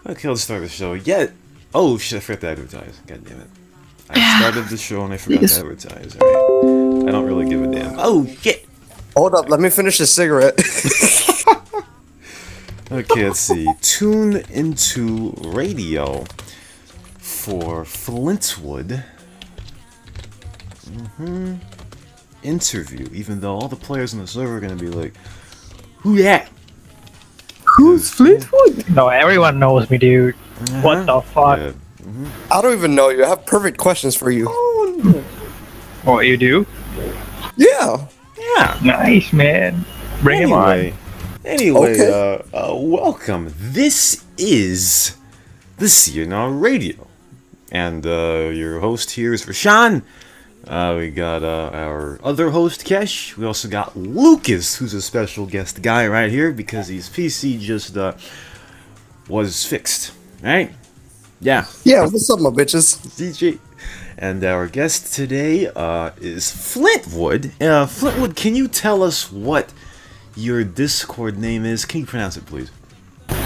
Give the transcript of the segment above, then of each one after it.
Okay, let's start the show. Yeah. Oh shit! I forgot to advertise. God damn it! I started the show and I forgot to advertise. Alright. I don't really give a damn. Oh shit! Hold up, let me finish this cigarette. Okay, let's see. Tune into radio for Flintwood. Interview. Even though all the players on the server are gonna be like, "Who that?" Who's Flintwood? No, everyone knows me, dude. What the fuck? Yeah. I don't even know you. I have perfect questions for you. What you do? Yeah. Yeah. Nice, man. Bring him on. Anyway, Okay. welcome. This is the CnR Radio, and your host here is Rashawn. We got our other host, Kesh. We also got Lucas, who's a special guest guy right here because his PC just was fixed, right? Yeah. Yeah, what's up, my bitches? DJ. And our guest today is Flintwood. Flintwood, can you tell us what your Discord name is? Can you pronounce it, please?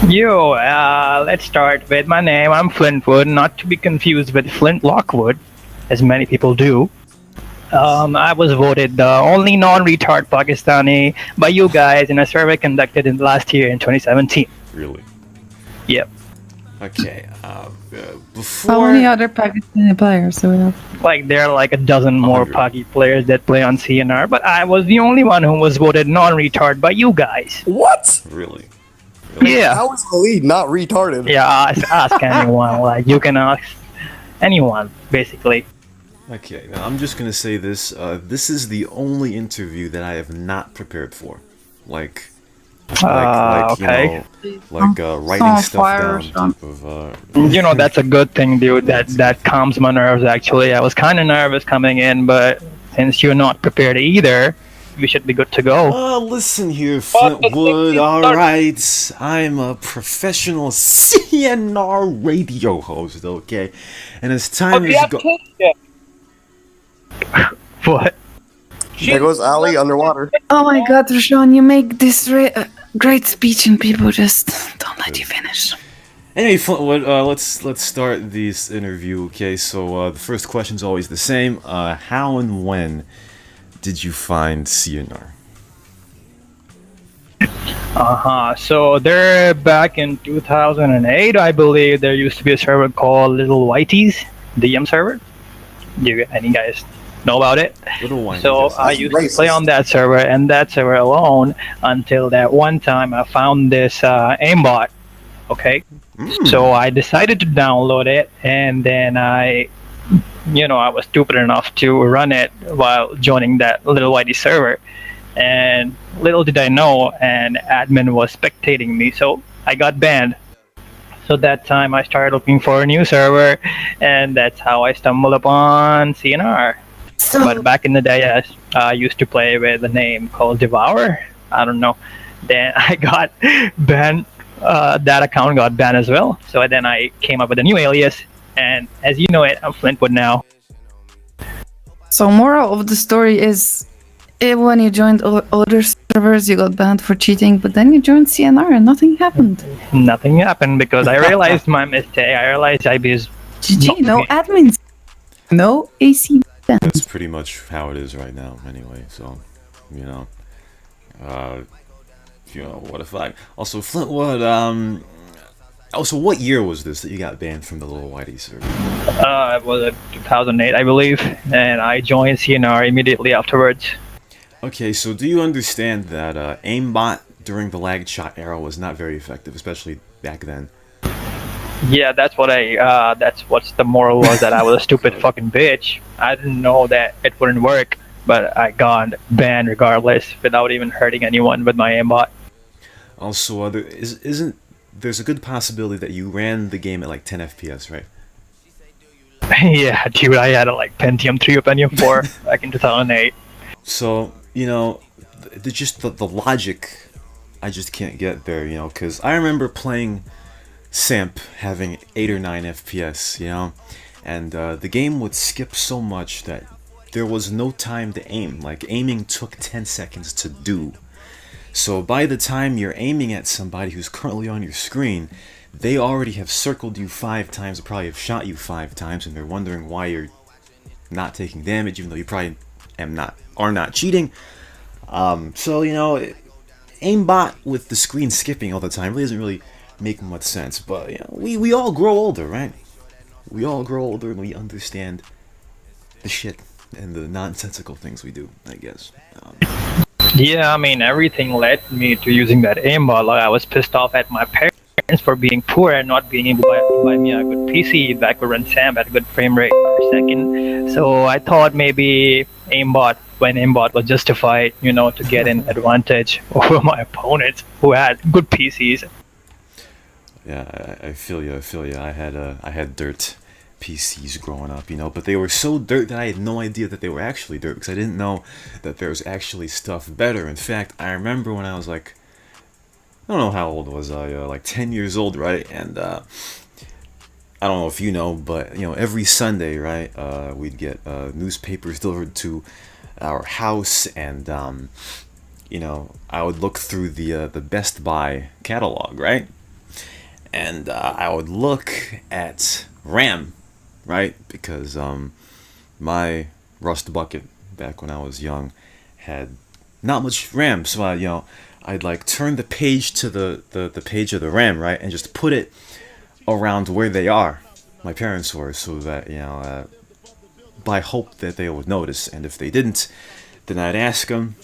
Yo, let's start with my name. I'm Flintwood, not to be confused with Flint Lockwood, as many people do. I was voted the only non-retard Pakistani by you guys in a survey conducted in last year in 2017. Really? Yep. Okay. Before. How many other Pakistani players do we have? Like, there are like a dozen more 100. Paki players that play on CNR, but I was the only one who was voted non-retard by you guys. What? Really? Yeah. How is the lead not retarded? Yeah, ask anyone. Like, you can ask anyone, basically. Okay. Now I'm just gonna say this. This is the only interview that I have not prepared for. Like Okay. writing stuff fire, down. Type of. You know, that's a good thing, dude. That calms my nerves, actually. I was kind of nervous coming in, but since you're not prepared either, we should be good to go. Listen here, Flintwood. All right, I'm a professional CnR radio host. Okay, and as time is going. What? There goes Ali underwater. Oh my god, Rashawn, you make this great speech and people just don't let you finish. Anyway, Flintwood, let's start this interview. Okay, so the first question's always the same. How and when did you find CnR? So there, back in 2008, I believe, there used to be a server called Little Whitey's DM server. Any guys know about it? Little Wine. So I used to play on that server and that server alone until that one time I found this Aimbot. Okay, so I decided to download it, and then I was stupid enough to run it while joining that Little Whitey server. And little did I know, an admin was spectating me, so I got banned. So that time I started looking for a new server, and that's how I stumbled upon CnR. But back in the day, I used to play with a name called Devour. I don't know. Then I got banned. That account got banned as well. So then I came up with a new alias, and as you know it, I'm Flintwood now. So moral of the story is, when you joined other servers, you got banned for cheating, but then you joined CnR and nothing happened. Nothing happened because I realized my mistake. I realized I was GG, no admins, no AC bans. That's pretty much how it is right now, anyway. So, what if I also Flintwood? Also, what year was this that you got banned from the Little Whitey server? It was 2008, I believe, and I joined CnR immediately afterwards. Okay, so do you understand that Aimbot during the lag shot era was not very effective, especially back then? Yeah, that's what the moral was, that I was a stupid fucking bitch. I didn't know that it wouldn't work, but I got banned regardless without even hurting anyone with my aimbot. Also, there's a good possibility that you ran the game at like 10 FPS, right? Yeah, dude, I had a Pentium 3 or Pentium 4 back in 2008. So, the logic, I just can't get there, because I remember playing Samp having 8 or 9 FPS, and the game would skip so much that there was no time to aim. Like, aiming took 10 seconds to do. So by the time you're aiming at somebody who's currently on your screen, they already have circled you 5 times, probably have shot you 5 times, and they're wondering why you're not taking damage, even though you probably are not cheating. So Aimbot with the screen skipping all the time really doesn't really make much sense. But we all grow older, right? We all grow older and we understand the shit and the nonsensical things we do, I guess. Yeah, I mean, everything led me to using that aimbot. Like, I was pissed off at my parents for being poor and not being able to buy me a good PC that could run SAM at a good frame rate per second. So I thought maybe when aimbot was justified, to get an advantage over my opponents who had good PCs. Yeah, I feel you. I had dirt PCs growing up, but they were so dirt that I had no idea that they were actually dirt, because I didn't know that there was actually stuff better. In fact, I remember when I was like, I don't know how old was I, like 10 years old, right? And I don't know if you know, but every Sunday, right, we'd get newspapers delivered to our house, and I would look through the Best Buy catalog, right? And I would look at RAM, right? Because my Rust bucket back when I was young had not much RAM, so I'd like turn the page to the page of the RAM, right, and just put it around where they are, my parents were, so that by hope that they would notice, and if they didn't, then I'd ask them.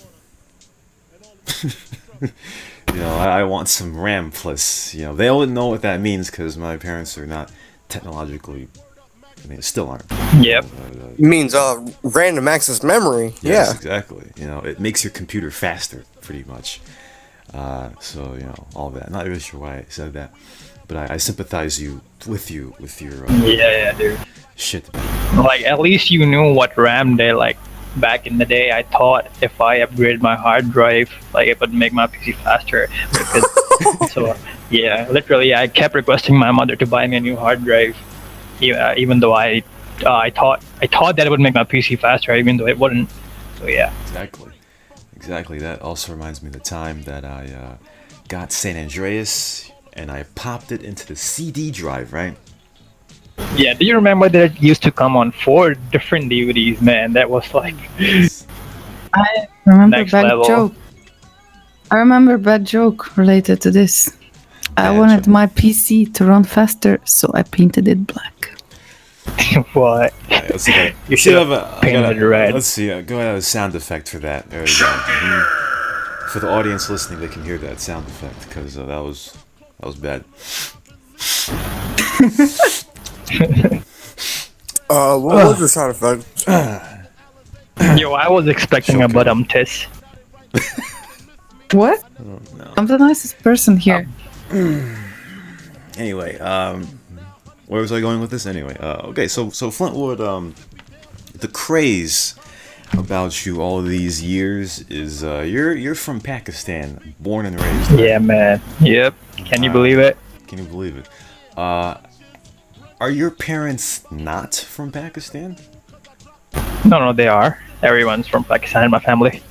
I want some RAM plus, they wouldn't know what that means because my parents are not technologically, still aren't. Yep. It means random access memory. Yes, Yeah. exactly. It makes your computer faster, pretty much. So, all that. Not really sure why I said that, but I sympathize with your Yeah, dude. shit. Like, at least you knew what RAM did. Like, back in the day, I thought if I upgraded my hard drive, like, it would make my PC faster. So, yeah, literally, I kept requesting my mother to buy me a new hard drive, even though I thought that it would make my PC faster, even though it wouldn't. So, yeah. Exactly. That also reminds me of the time that I got San Andreas and I popped it into the CD drive, right? Yeah, do you remember that it used to come on 4 different DVDs, man? That was like... I remember Next bad level. joke. I remember bad joke related to this. I Bad wanted joke. my PC to run faster, so I painted it black. What? Alright, let's see. You should have I painted it red. Let's see. Go ahead, a sound effect for that. There we go. For the audience listening, they can hear that sound effect because that was bad. What was the sound effect? Yo, I was expecting a bottom test. What? No. I'm the nicest person here. Anyway, where was I going with this? Anyway, okay, so Flintwood, the craze about you all these years is you're from Pakistan, born and raised. Right? Yeah, man. Yep. Can you believe it? Can you believe it? Are your parents not from Pakistan? No, they are. Everyone's from Pakistan in my family.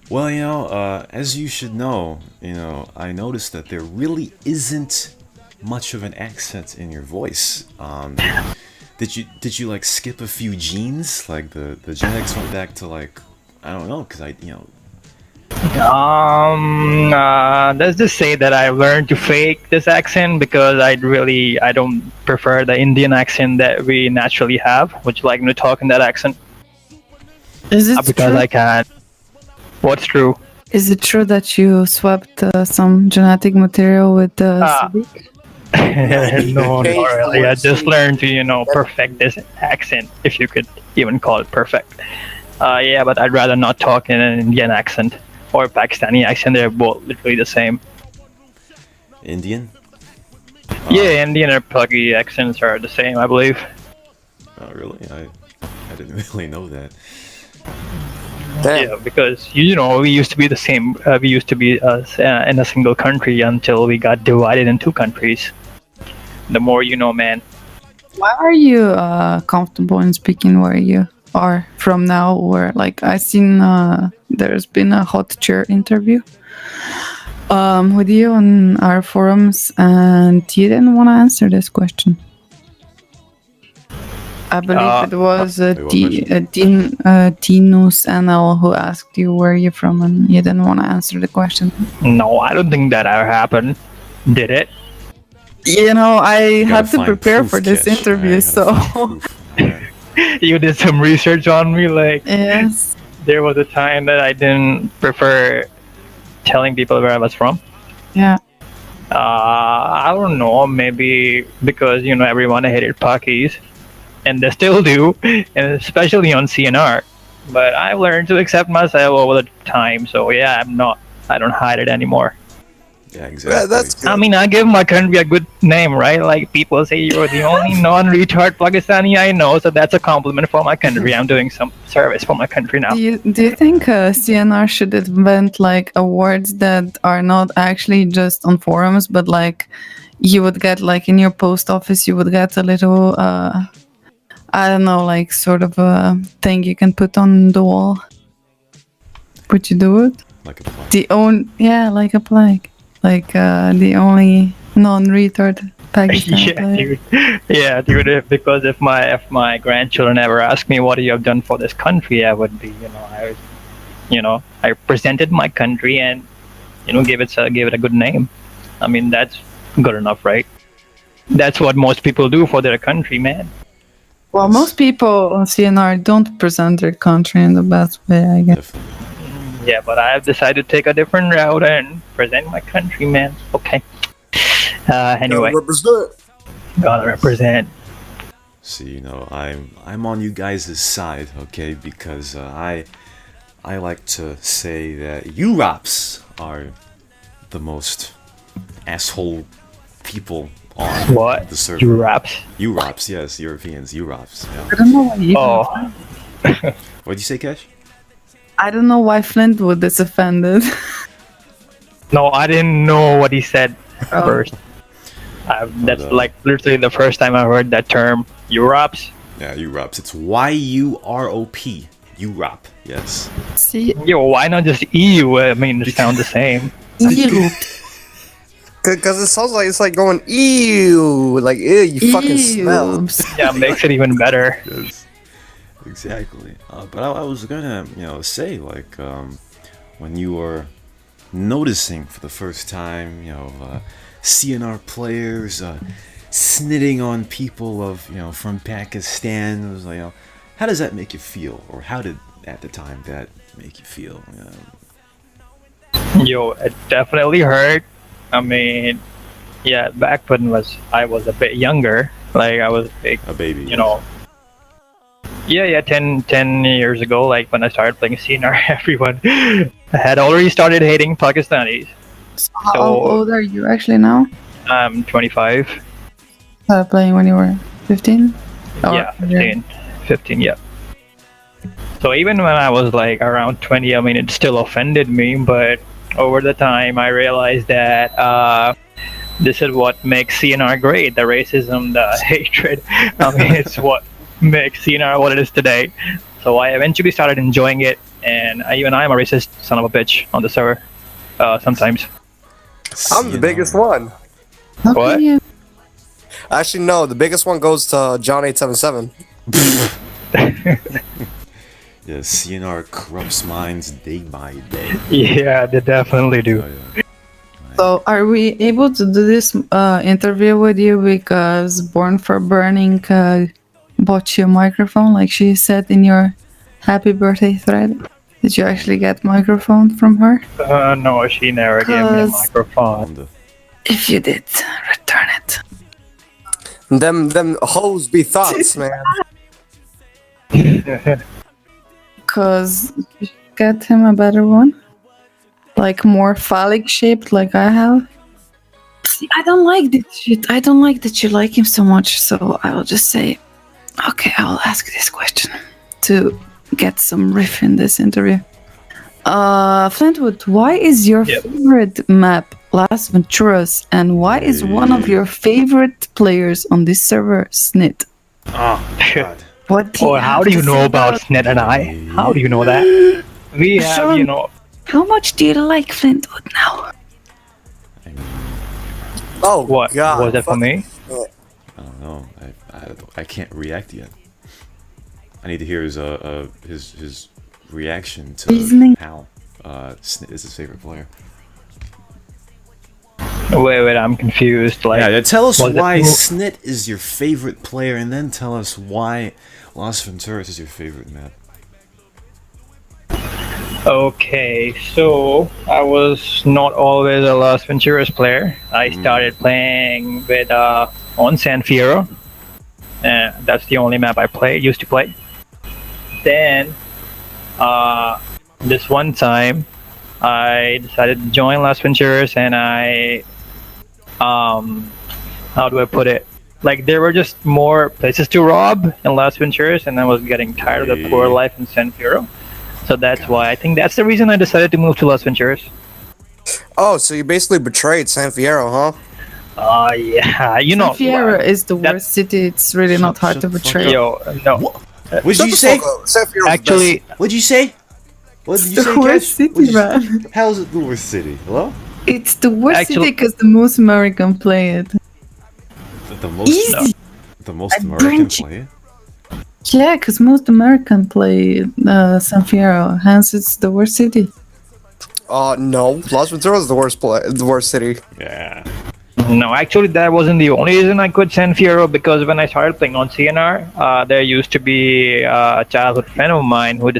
Well, as you should know, I noticed that there really isn't much of an accent in your voice. Did you like skip a few genes? Like the genetics went back to like, I don't know, because Let's just say that I learned to fake this accent because I don't prefer the Indian accent that we naturally have, which like to talk in that accent. Is it Because true? I can't. What's true? Is it true that you swapped some genetic material with Sadik? No, not Changed the really. I word just Snitt. learned to, perfect this accent, if you could even call it perfect. Yeah, but I'd rather not talk in an Indian accent or Pakistani accent. They're both literally the same. Indian. Yeah, Indian or Puggy accents are the same, I believe. Oh, really? I didn't really know that. Damn. Yeah, because we used to be the same. We used to be in a single country until we got divided in 2 countries. The more you know, man. Why are you comfortable in speaking where you are from now? Or like I seen there's been a hot chair interview. with you on our forums, and you didn't want to answer this question. I believe it was wait, what question? Tinus NL who asked you where you're from, and you didn't want to answer the question. No, I don't think that ever happened. Did it? You know, I You gotta had to find prepare proof, for this Kish. interview, You gotta so find proof. Yeah. You did some research on me, like yes. there was a time that I didn't prefer telling people where I was from. Yeah. I don't know, maybe because everyone hated Pakis, and they still do, and especially on CnR. But I've learned to accept myself over the time, so yeah, I don't hide it anymore. Yeah, exactly. Yeah, that's good. I mean, I give my country a good name, right? Like people say you're the only non-retard Pakistani I know, so that's a compliment for my country. I'm doing some service for my country now. Do you think CNR should invent like awards that are not actually just on forums, but like you would get like in your post office, you would get a little I don't know, like sort of a thing you can put on the wall. Would you do it? Like a plaque. Like a plaque. Like the only non-retard Pakistani player. Yeah, dude. Because if my grandchildren ever ask me what you have done for this country, I would be, I presented my country and, give it a good name. I mean, that's good enough, right? That's what most people do for their country, man. Well, most people on CNR don't present their country in the best way, I guess. Definitely. Yeah, but I've decided to take a different route and present my country, man. Okay. Anyway, gotta represent. See, I'm on you guys' side, okay? Because I like to say that Europs are the most asshole people on What? the server. Europs? Europs, yes, Europeans, Europs. Yeah. I don't know why What'd you say, Cash? I don't know why Flintwood is offended. No, I didn't know what he said Oh. first. That's like literally the first time I heard that term. Europs? Yeah, Europs. It's Y-U-R-O-P. Europ, yes. See, Yo, why not just EU? I mean, it sounds the same. Europe. Because it sounds like it's like going ew, like ew, you fucking smell. Eubes. Yeah, makes it even better. Yes. Exactly. But I was gonna, say, like, when you were noticing for the first time, CNR players snitting on people of, from Pakistan, it was like, how does that make you feel? Or how did, at the time, that make you feel? Yo, it definitely hurt. I mean, yeah, back when I was a bit younger. Like, I was big, A baby. Yeah, 10 years ago, like when I started playing CnR, everyone had already started hating Pakistanis. So how old are you actually now? I'm 25. Started playing when you were 15? Yeah, 15, yeah. So even when I was like around 20, I mean, it still offended me, but over the time I realized that this is what makes CnR great, the racism, the hatred. I mean, it's what makes CnR what it is today. So I eventually started enjoying it, and I'm a racist son of a bitch on the server sometimes. I'm the biggest one. What? Yeah. Actually, no, the biggest one goes to John 877. Yeah, CNR corrupts minds day by day. Yeah, they definitely do. Oh, yeah. So are we able to do this interview with you because Born for Burning bought you a microphone like she said in your happy birthday thread? Did you actually get microphone from her? No, she never gave me a 'Cause- microphone. If you did, return it. Them hoes be thoughts, man. Because you should get him a better one. Like more phallic shaped like I have. See, I don't like this shit. I don't like that you like him so much, so I will just say, okay, I'll ask this question to get some riff in this interview. Flintwood, why is your favorite map Las Venturas, and why is one of your favorite players on this server Snitt? Oh, God. What do Oh, you how have do to you say know about Snitt and I? How do you know that? We have, Sean, how much do you like Flintwood now? Oh What God! was that for me? I don't know. I can't react yet. I need to hear his reaction to Reasoning. how Snitt is his favorite player. Wait, I'm confused. Like, Yeah, tell us was it- why Snit is your favorite player, and then tell us why Las Venturas is your favorite map. Okay, so I was not always a Las Venturas player. I started playing with on San Fierro. That's the only map I used to play. Then, this one time, I decided to join Las Venturas, and how do I put it? Like, there were just more places to rob in Las Venturas, and I was getting tired of the poor life in San Fierro. So that's why I think that's the reason I decided to move to Las Venturas. Oh, so you basically betrayed San Fierro, huh? Yeah, you know. Fiera is the that- worst city. It's really not hard to shut the fuck betray. Yo, no. What did you say? San Fierro's Actually, What'd you say? What did you It's say, the worst Cash? city, What'd you man. say? How's it the worst city? Hello? It's the worst Actually- city because the most American play it. The most Easy. the most I American guarantee- player? Yeah, because most American play San Fierro. Hence, it's the worst city. No, Las Venturas is the worst city. Yeah. no, actually, that wasn't the only reason I quit San Fierro, because when I started playing on CnR, there used to be a childhood friend of mine who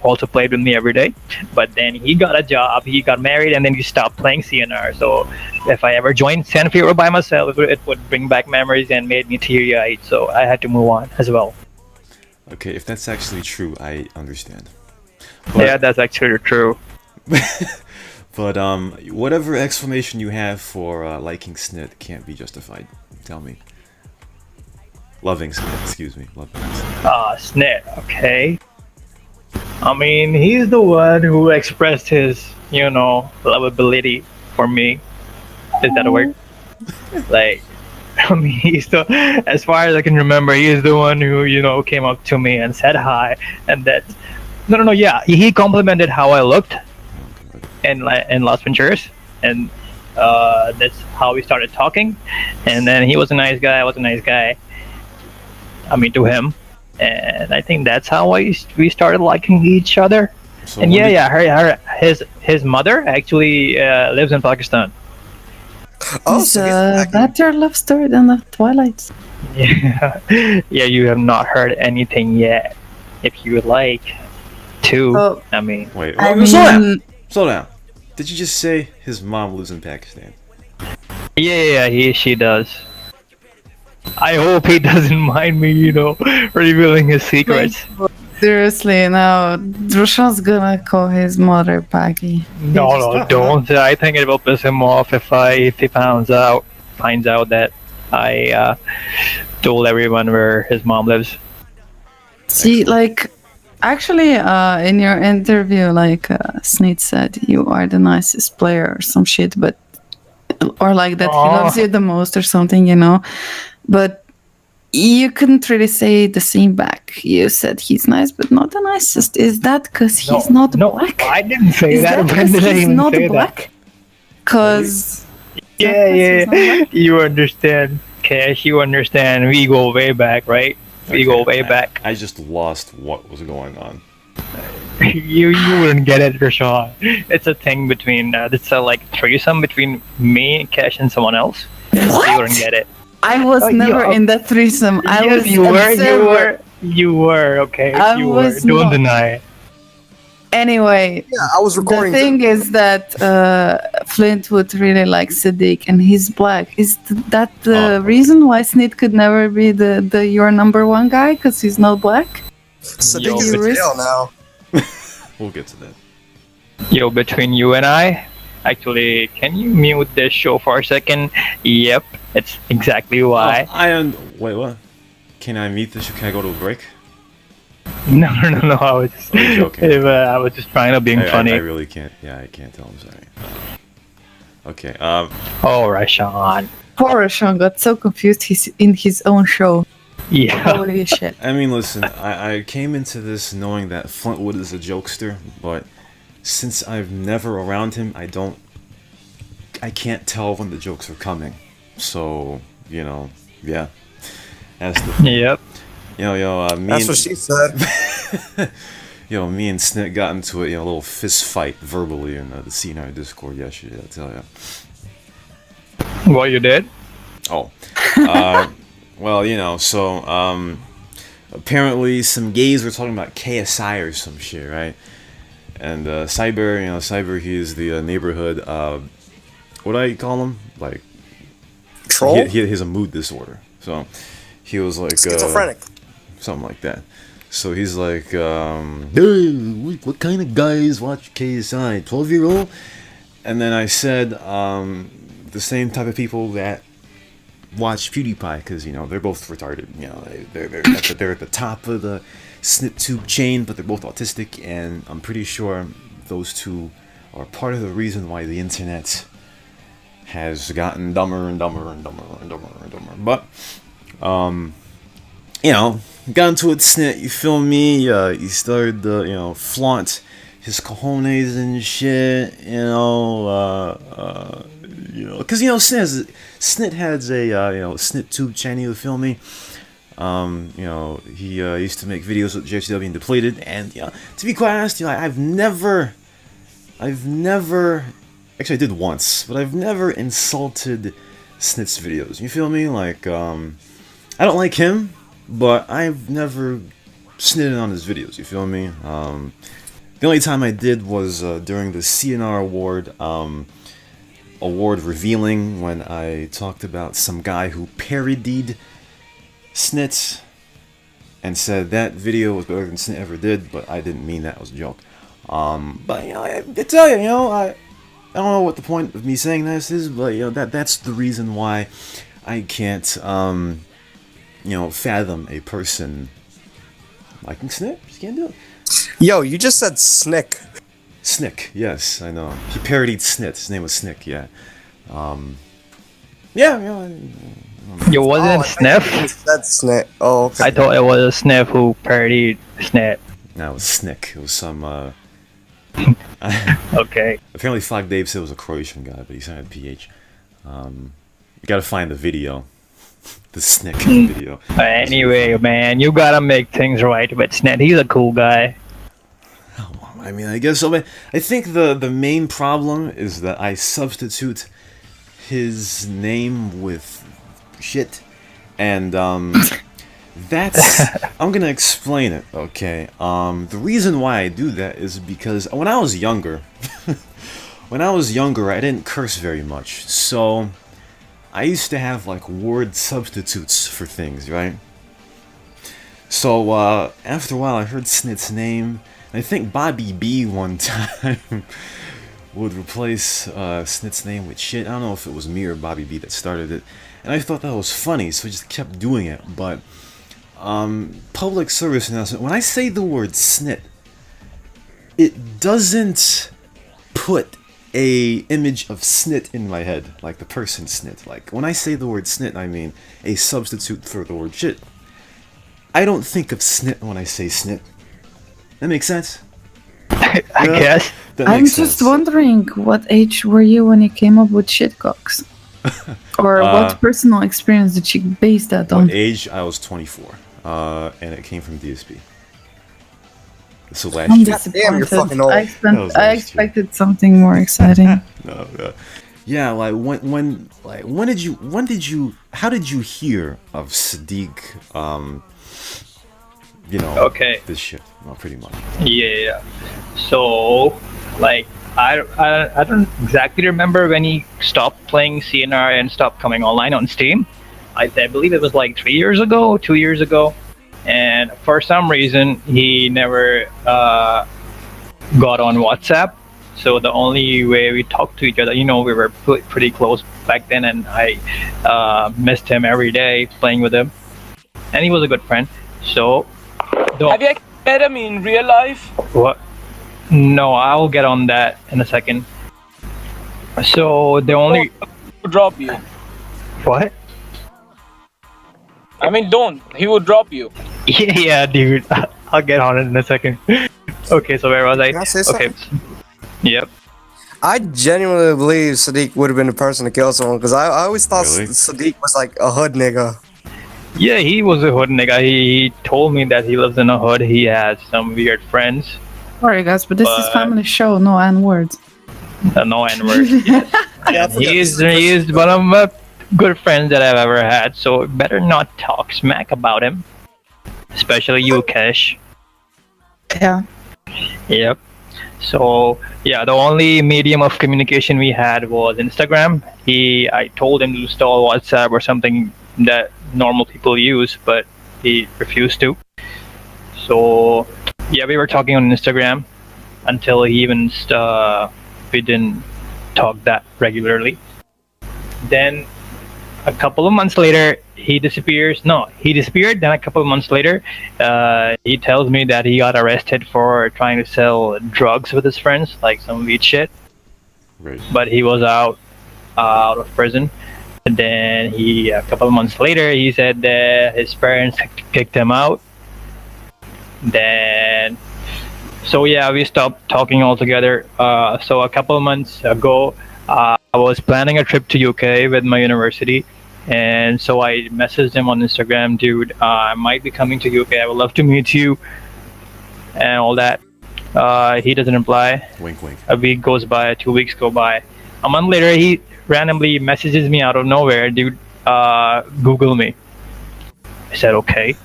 also played with me every day. But then he got a job, he got married, and then he stopped playing CnR. So if I ever joined San Fierro by myself, it would bring back memories and made me teary-eyed. So I had to move on as well. Okay, if that's actually true, I understand. Yeah, that's actually true. But whatever explanation you have for liking Snit can't be justified. Tell me. Loving Snit, excuse me. Loving Snit. Snitt, okay. I mean, he's the one who expressed his, lovability for me. Is that a word? Like, I mean, he's the, as far as I can remember, he is the one who, came up to me and said hi, and that, no, yeah, he complimented how I looked in Las Venturas, and that's how we started talking, and then he was a nice guy, I was a nice guy, I mean, to him, and I think that's how we started liking each other. So And when did- his mother actually lives in Pakistan. Oh, It's so he's a back. better love story than the Twilight. Yeah, yeah, you have not heard anything yet. If you would like to, Oh, I mean, Wait, I slow down! mean, Slow down. Did you just say his mom lives in Pakistan? yeah, she does. I hope he doesn't mind me, revealing his secrets. seriously, now Roshan's gonna call his mother Paggy. No, don't. I think it will piss him off if he finds out that I told everyone where his mom lives. See, like, actually, in your interview, like, Sneed said you are the nicest player or some shit, but, or like that he loves you the most or something, but you couldn't really say the same back. You said he's nice, but not the nicest. Is that because he's not black? I didn't say Is that. that When because did I he's even not say that? black? Because Yeah. You understand, Cash. You understand. We go way back, right? We go way back. I just lost what was going on. You wouldn't get it, Rashawn. It's a thing between it's a like threesome between me, Cash, and someone else. What? You wouldn't get it. I was never in that threesome. I Yes, was you were. observer. You were. Okay. I you were. was Don't not. deny it. Anyway, Yeah, I was the recording. thing is that Flintwood really likes Sadik, and he's black. Is that the reason why Snitt could never be the your number one guy? Because he's not black? Sadik Yo, is in but- jail now. We'll get to that. Yo, between you and I, actually, can you mute this show for a second? Yep, it's exactly why. Wait, what? Can I meet this? Can I go to a break? No. I was just, I'm joking. I was just trying to being funny. I really can't. Yeah, I can't tell. I'm sorry. Okay. Oh, Rashawn. Poor Sean got so confused. He's in his own show. Yeah. Holy shit. I mean, listen. I came into this knowing that Flintwood is a jokester, but since I've never around him, I can't tell when the jokes are coming. So yeah, that's the Yep. me That's and, what she said. me and Snitt got into it, a little fist fight verbally in the CnR Discord yesterday. I tell ya. What you did? Oh, well, so apparently some gays were talking about KSI or some shit, right? And Cyber, he's the neighborhood. What do I call him? Like Troll? he has a mood disorder. So he was like Schizophrenic. something like that. So he's like, "Hey, what kind of guys watch KSI? 12-year-old?" And then I said, the same type of people that watch PewDiePie, because they're both retarded. They're at the top of the Snitt tube chain, but they're both autistic, and I'm pretty sure those two are part of the reason why the internet has gotten dumber and dumber and dumber and dumber and dumber. But got into it, Snitt, you feel me? He started to, flaunt his cojones and shit, because Snitt has a Snitt tube channel, you feel me? He used to make videos with JCW and Depleted, and to be quite honest, I've never, actually I did once, but I've never insulted Snitt's videos. You feel me? Like, I don't like him, but I've never snitted on his videos. You feel me? The only time I did was during the CnR award revealing, when I talked about some guy who parodied Snitt and said that video was better than Snitt ever did, but I didn't mean that. It was a joke. But I tell you, I don't know what the point of me saying this is, but that's the reason why I can't fathom a person liking Snitt. Just can't do it. Yo, you just said Snick. Snick, yes, I know. He parodied Snitt. His name was Snick, yeah. Yeah. You wasn't Sniff? You said Snick. Oh, okay. I thought it was a Sniff who parodied Snit. No, it was Snick. It was some, Okay. Apparently Flag Dave said it was a Croatian guy, but he sounded PH. You gotta find the video. The Snick video. Anyway, man, you gotta make things right with Snit. He's a cool guy. I mean, I guess so. But I think the main problem is that I substitute his name with shit, and that's I'm gonna explain it. Okay. The reason why I do that is because when I was younger, I didn't curse very much, so I used to have like word substitutes for things, right? So after a while, I heard Snitt's name. I think Bobby B one time would replace Snitt's name with shit. I don't know if it was me or Bobby B that started it. And I thought that was funny, so I just kept doing it. But, public service announcement, when I say the word Snitt, it doesn't put a image of Snitt in my head, like the person Snitt. Like, when I say the word Snitt, I mean a substitute for the word shit. I don't think of Snitt when I say Snitt. That makes sense? I guess. I'm just wondering, what age were you when you came up with shitcocks? Or what personal experience did you base that on? What age? I was 24. And it came from DSP. So last I'm year. disappointed. Damn, you're fucking old. I expected something more exciting. No. Yeah, like when did you how did you hear of Sadik Okay. this shit? Well, pretty much. Yeah. So, like, I don't exactly remember when he stopped playing CnR and stopped coming online on Steam. I believe it was like 2 years ago. And for some reason, he never got on WhatsApp. So the only way we talked to each other, we were pretty close back then, and I missed him every day playing with him. And he was a good friend. So, have you met him in real life? What? No, I'll get on that in a second. So the only Drop you. what? I mean, don't. He would drop you. Yeah, dude. I'll get on it in a second. Okay, so where was I? Can I say Okay. something? Yep. I genuinely believe Sadik would have been the person to kill someone because I always thought Really? Sadik was like a hood nigga. Yeah, he was a hood nigga. He told me that he lives in a hood. He has some weird friends. Sorry, guys, but this is But- family show. No N words. No N-word. Yes. Yeah, I And forgot he this is is the he is one of my good friends that I've ever had. So better not talk smack about him, especially you, Kesh. Yeah. Yep. So yeah, the only medium of communication we had was Instagram. I told him to install WhatsApp or something that normal people use, but he refused to. So yeah, we were talking on Instagram until he even we didn't talk that regularly. Then a couple of months later, he disappears. No, he disappeared. Then a couple of months later, he tells me that he got arrested for trying to sell drugs with his friends, like some weed shit. Right. But he was out of prison. And then a couple of months later, he said that his parents kicked him out. Then, so yeah, we stopped talking altogether. So a couple of months ago, I was planning a trip to UK with my university. And so I messaged him on Instagram, dude, I might be coming to UK. I would love to meet you and all that. He doesn't reply. Wink, wink. A week goes by, 2 weeks go by. A month later, he randomly messages me out of nowhere, dude, Google me. I said, okay.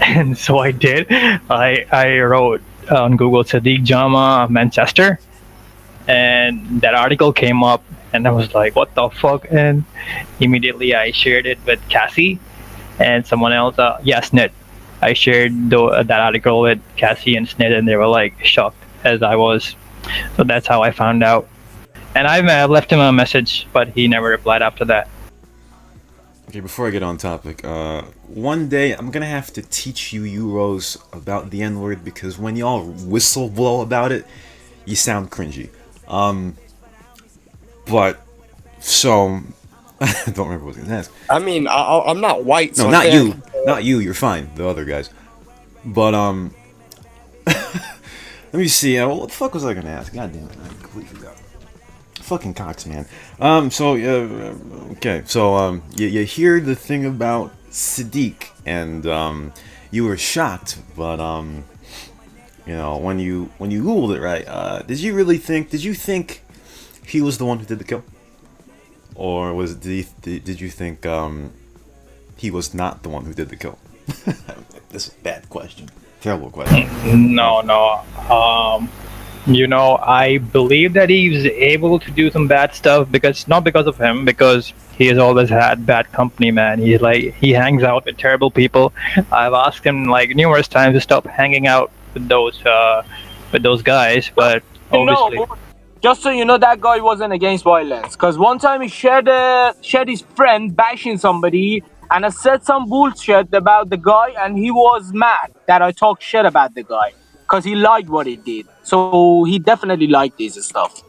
And so I did. I wrote on Google Sadiq Jama, Manchester. And that article came up, and I was like, what the fuck? And immediately I shared it with Cassie and someone else. Snitt. I shared that article with Cassie and Snitt, and they were like shocked as I was. So that's how I found out. And I left him a message, but he never replied after that. Okay, before I get on topic, one day I'm gonna have to teach you Euros about the N-word because when y'all whistle blow about it, you sound cringy. But so I don't remember what I was gonna ask. I mean, I'm not white. No, so not I you, can't- not you. You're fine. The other guys. But let me see. What the fuck was I gonna ask? God damn it, I completely forgot. Fucking Cox, man. So okay. So you hear the thing about Sadik, and you were shocked, but you know, when you googled it, right? Did you think he was the one who did the kill, or did you think he was not the one who did the kill? This is a bad question. Terrible question. No. I believe that he's able to do some bad stuff not because of him, because he has always had bad company, man. He hangs out with terrible people. I've asked him like numerous times to stop hanging out with those guys, but obviously. Just so you know, that guy wasn't against violence. Cause one time he shared his friend bashing somebody, and I said some bullshit about the guy, and he was mad that I talked shit about the guy, cause he liked what he did. So he definitely liked this stuff.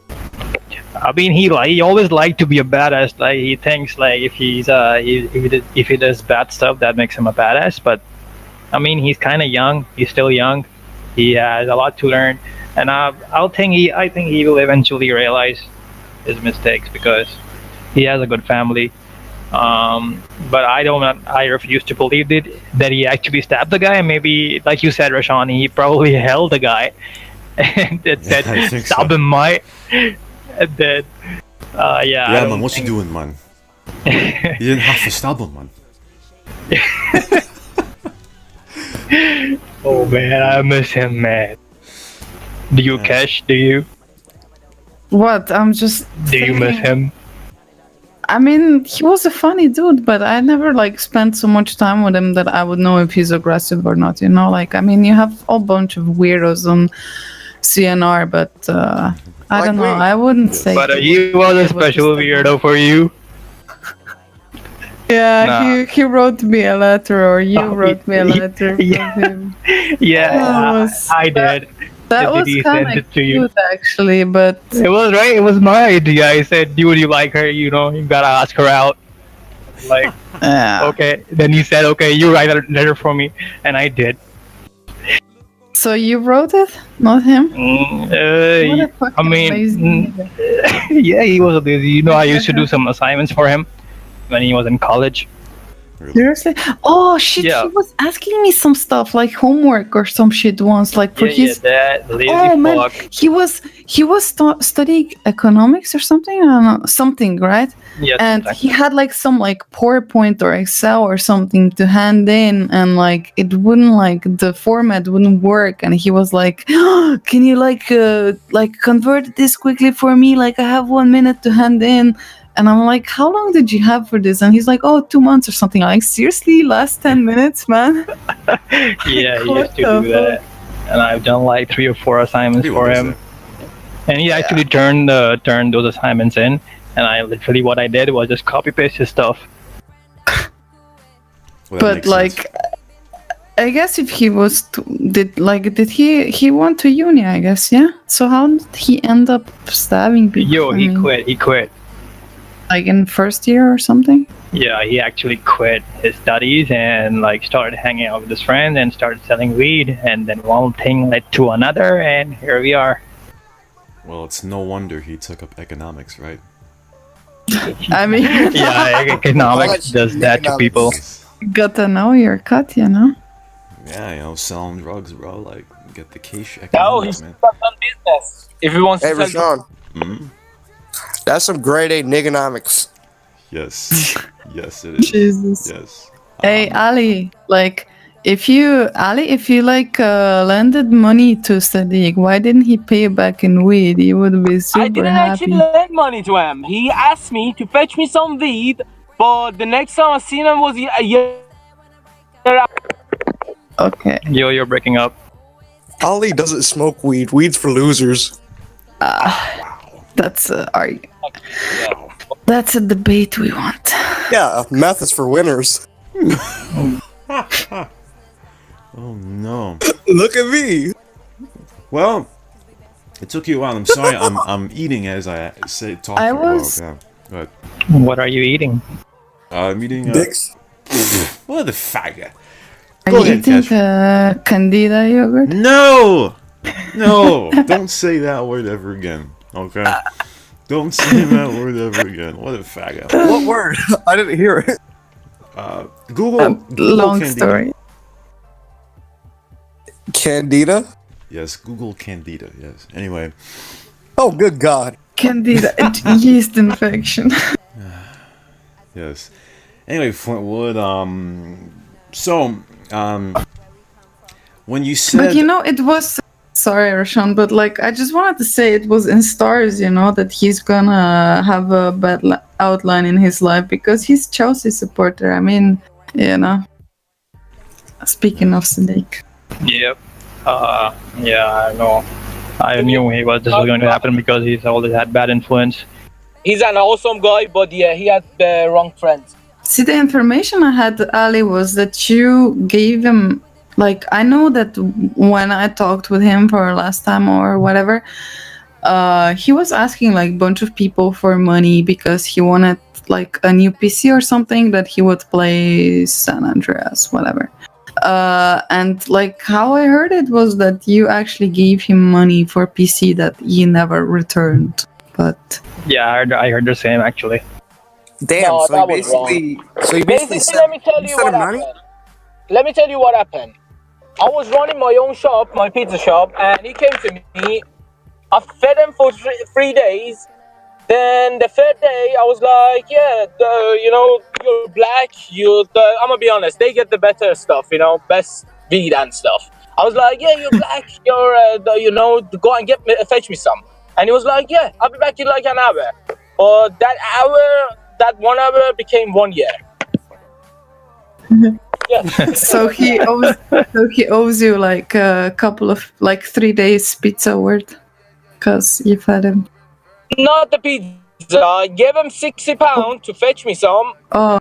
I mean, he always liked to be a badass. Like he thinks like if he does bad stuff, that makes him a badass. But I mean, he's kind of young. He's still young. He has a lot to learn, and I think he will eventually realize his mistakes because he has a good family. But I refuse to believe that he actually stabbed the guy. Maybe, like you said, Rashawn, he probably held the guy and it said, I think "Stab so. him, mate." And then, yeah. Yeah, man. What you doing, man? You didn't have to stab him, man. Oh man, I miss him, man. Do you, Cash? Do you What? I'm just. miss thinking- him? I mean, he was a funny dude, but I never like spent so much time with him that I would know if he's aggressive or not. You know, like I mean, you have a whole bunch of weirdos on CnR, but I Like don't know. me. I wouldn't say. But he he was a was special just- weirdo for you. Yeah, Nah. he wrote me a letter, or you Oh, wrote me a letter yeah. from him. Yeah, That was- I did. That Did was he kind send of it to you? cute, actually, but It was right. It was my idea. I said, "Dude, you like her? You know, you gotta ask her out." Like, yeah. okay. Then he said, "Okay, you write a letter for me," and I did. So you wrote it, not him? What a I fucking mean, amazing nigga. yeah, he was. I used to do some assignments for him when he was in college. Seriously? Oh shit! Yeah. He was asking me some stuff like homework or some shit once, like for Yeah, his. that lazy Oh man, fuck. he was studying economics or something. I don't know, something, right? Yeah, And something. he had like some like PowerPoint or Excel or something to hand in, and like it wouldn't like the format wouldn't work, and he was like, "Can you like convert this quickly for me? Like I have 1 minute to hand in." And I'm like, "How long did you have for this?" And he's like, "Oh, 2 months or something." I'm like, seriously, last 10 minutes, man. Yeah, he What used to the do that, and I've done like 3 or 4 assignments Pretty for well, him. And he actually turned those assignments in, and I literally what I did was just copy paste his stuff. Well, that But makes like, sense. I guess if he was did he went to uni? I guess, yeah. So how did he end up stabbing people? Yo, I he mean, quit. He quit. like in first year or something. Yeah, he actually quit his studies and like started hanging out with his friends and started selling weed, and then one thing led to another, and here we are. Well, it's no wonder he took up economics, right? I mean, Yeah, economics does that to people. gotta know your cut, you know. Yeah, you know, selling drugs, bro. Like, get the cash No, economics, he's man. got done business. If he wants Hey, to sell Rashawn, Hmm? that's some grade A niggonomics. Yes. Yes, it is. Jesus. Yes. Hey, Ali, like, if you like lended money to Sadik, why didn't he pay you back in weed? He would be super I didn't happy. actually lend money to him. He asked me to fetch me some weed, but the next time I seen him was a year after. Okay, Yo, you're breaking up. Ali doesn't smoke weed. Weed's for losers. that's that's a debate we want. Yeah, meth is for winners. Oh no. Look at me. Well, it took you a while. I'm sorry. I'm eating as I say talk. I for a while. was- Yeah. But What are you eating? I'm eating. Dicks. What the faggot? Are Go you ahead, eating Cash. Candida yogurt? No. No. Don't say that word ever again. Okay. Don't say that word ever again. What a faggot. What word? I didn't hear it. Google. Google Long Candida. story. Candida? Yes, Google Candida. Yes. Anyway. Oh, good God. Candida, yeast infection. Yes. Anyway, Flintwood. So, when you said, But you know, it was. Sorry, Rashawn, but like, I just wanted to say it was in stars, you know, that he's gonna have a bad outline in his life because he's Chelsea supporter. I mean, you know. Speaking of Sadik. Yep. Yeah, I know. I knew this was going to happen because he's always had bad influence. He's an awesome guy, but yeah, he had the wrong friends. See, the information I had, Ali, was that you gave him. Like, I know that when I talked with him for last time or whatever, he was asking like a bunch of people for money because he wanted like a new PC or something that he would play San Andreas, whatever. And like how I heard it was that you actually gave him money for PC that he never returned. But Yeah, I heard the same actually. Damn, No, so that he was wrong. basically Basically, said, let me tell you instead what of money? happened. Let me tell you what happened. I was running my own shop, my pizza shop, and he came to me. I fed him for 3 days. Then the third day, I was like, yeah, you know, you're black. I'm gonna be honest, they get the better stuff, you know, best weed and stuff. I was like, yeah, you're black. You know, go and fetch me some. And he was like, yeah, I'll be back in like an hour. But that 1 hour became 1 year. Yeah. so he owes you like a couple of like 3 days pizza worth because you fed him. Not the pizza. I gave him £60 to fetch me some, Oh,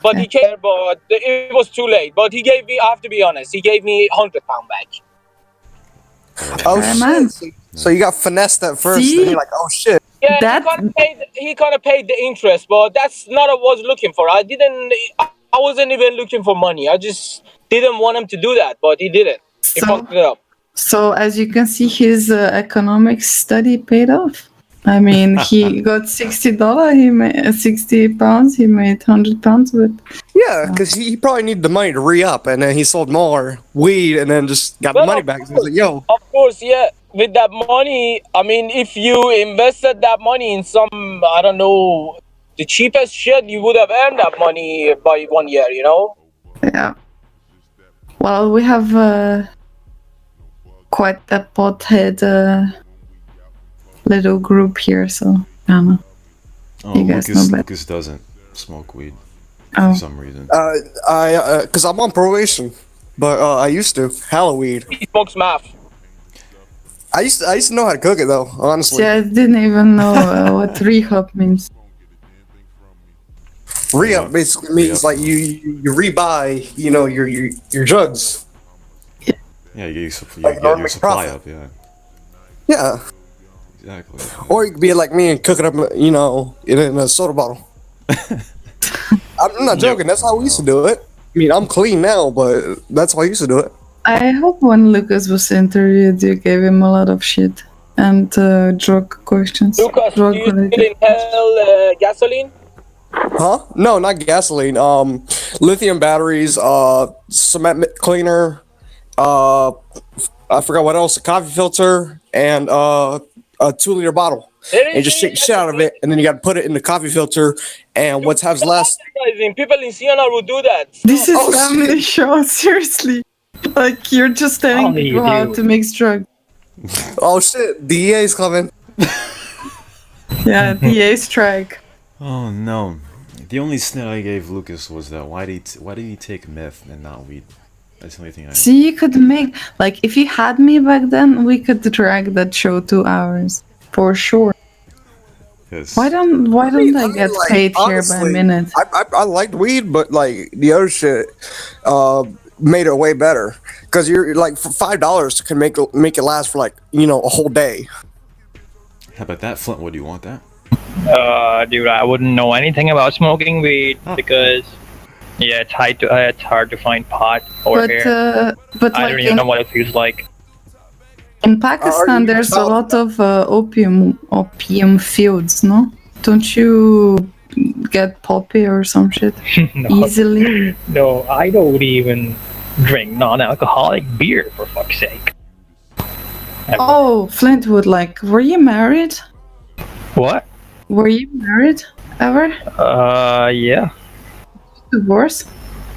but he came. But it was too late. But he gave me. I have to be honest. He gave me £100 back. Oh, Okay, shit. man. So you got finessed at first, See? and you're like, oh, shit. Yeah, That- he kind of paid the interest, but that's not what I was looking for. I wasn't even looking for money. I just didn't want him to do that, but he didn't. He So- fucked it up. So as you can see, his economics study paid off. I mean, he got $60. He made £60. He made £100 with. Yeah, because he probably needed the money to re-up, and then he sold more weed, and then just got the Well, money of back. So he was like, "Yo, Of course, yeah. With that money, I mean, if you invested that money in some, I don't know, the cheapest shit, you would have earned that money by 1 year, you know? Yeah. Well, we have quite a pothead little group here, so I don't know. Oh, You guys know better. Lucas doesn't smoke weed Oh. for some reason. because I'm on probation, but I used to hella weed. He smokes math. I used to know how to cook it though, honestly. See, I didn't even know what rehab means. Re-up basically means like you rebuy, your drugs. Yeah, you Like get your make supply profit. up, yeah. Yeah. Exactly. Or you could be like me and cook it up, in a soda bottle. I'm not joking. That's how we used to do it. I mean, I'm clean now, but that's how I used to do it. I hope when Lucas was interviewed, you gave him a lot of shit and drug questions. Lucas, do Drug you still related. inhale gasoline? Huh? No, not gasoline. Lithium batteries, cement cleaner, I forgot what else, a coffee filter, and a 2-liter bottle. And just shake the shit out of it, and then you gotta put it in the coffee filter, and what has less. People in CnR will do that. This is Oh, family show, seriously. Like, you're just telling Only you people how do. to mix drugs. Oh shit, DEA's coming. Yeah, DA strike. Oh no. The only snit I gave Lucas was that why did he take meth and not weed? That's the only thing I See, you could make, like, if you had me back then, we could drag that show 2 hours. For sure. Yes. Why don't I get like, paid here by honestly, minute? I liked weed, but like the other shit made it way better. Because you're like for $5 can make it last for like a whole day. How about that, Flintwood? You want that? Dude, I wouldn't know anything about smoking weed because, yeah, it's hard to find pot over here. But I like don't even know what it feels like. in Pakistan, you there's a about- lot of opium fields, no? Don't you get poppy or some shit No, easily? no, I don't even drink non-alcoholic beer, for fuck's sake. Oh, Flintwood, like, were you married? What? Were you married ever? Yeah, Divorce?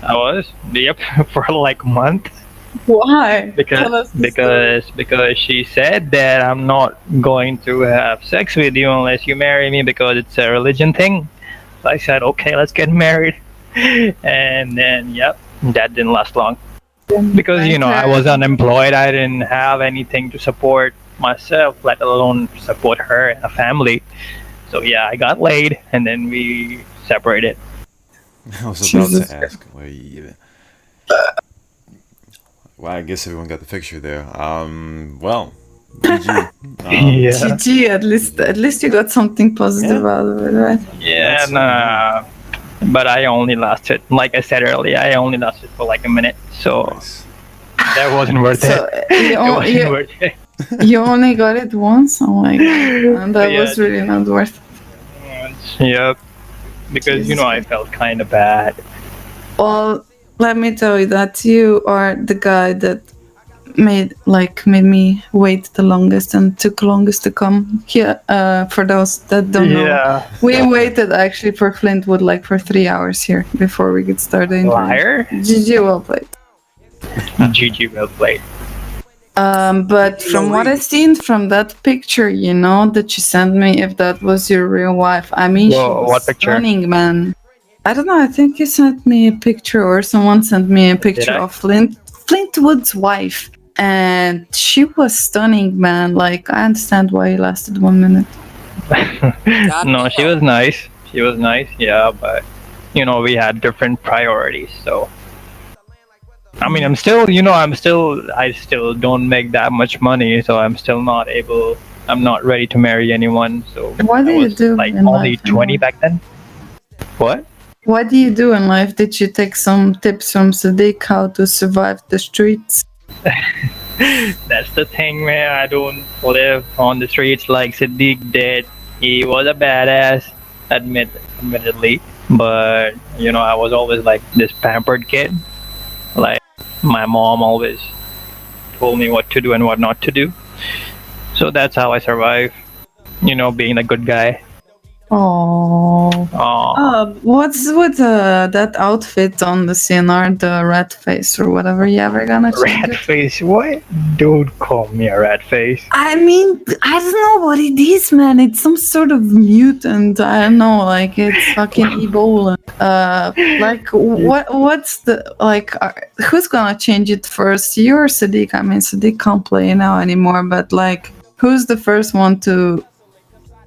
I was. Yep, for like a month. Why? Tell us Because she said that I'm not going to have sex with you unless you marry me because it's a religion thing. So I said, okay, let's get married. And then, yep, that didn't last long. Because, I was unemployed. I didn't have anything to support myself, let alone support her and a family. So yeah, I got laid and then we separated. I was about Jesus. to ask. Well, I guess everyone got the picture there. Well, GG. Yeah. GG, at least you got something positive out of it, right? Yeah, That's nah. But I only lasted, like I said earlier, I only lasted for like a minute. So Nice. that wasn't worth So it. you, It o- wasn't you, worth it. you only got it once? Oh my god. And that Yeah. was really not worth it. Yep. Because, Jesus I felt kind of bad. Well, let me tell you that you are the guy that made me wait the longest and took longest to come here. For those that don't know, Yeah. we waited actually for Flintwood like for 3 hours here before we could start the interview. Liar. GG, well played. GG, well played. But from what I've seen from that picture, that you sent me, if that was your real wife, I mean, she Whoa, was what picture? stunning, man. I don't know. I think you sent me a picture, or someone sent me a picture I? of Flintwood's wife, and she was stunning, man. Like, I understand why he lasted 1 minute. No, she was nice. She was nice, yeah, but we had different priorities, so I mean, I still don't make that much money, so I'm not ready to marry anyone, so What do I you was do like in only life 20 anyway? back then. What? What do you do in life? Did you take some tips from Sadik how to survive the streets? That's the thing, man. I don't live on the streets like Sadiq did. He was a badass, admittedly, but I was always like this pampered kid. Like my mom always told me what to do and what not to do. So that's how I survive. Being a good guy. Oh. Aw. What's with that outfit on the CnR, the rat face or whatever? You ever gonna change Rat it? face? What? Don't call me a rat face. I mean, I don't know what it is, man. It's some sort of mutant. I don't know, like it's fucking Ebola. Like what's the like? Who's gonna change it first? You or Sadik? I mean, Sadik can't play now anymore, but like, who's the first one to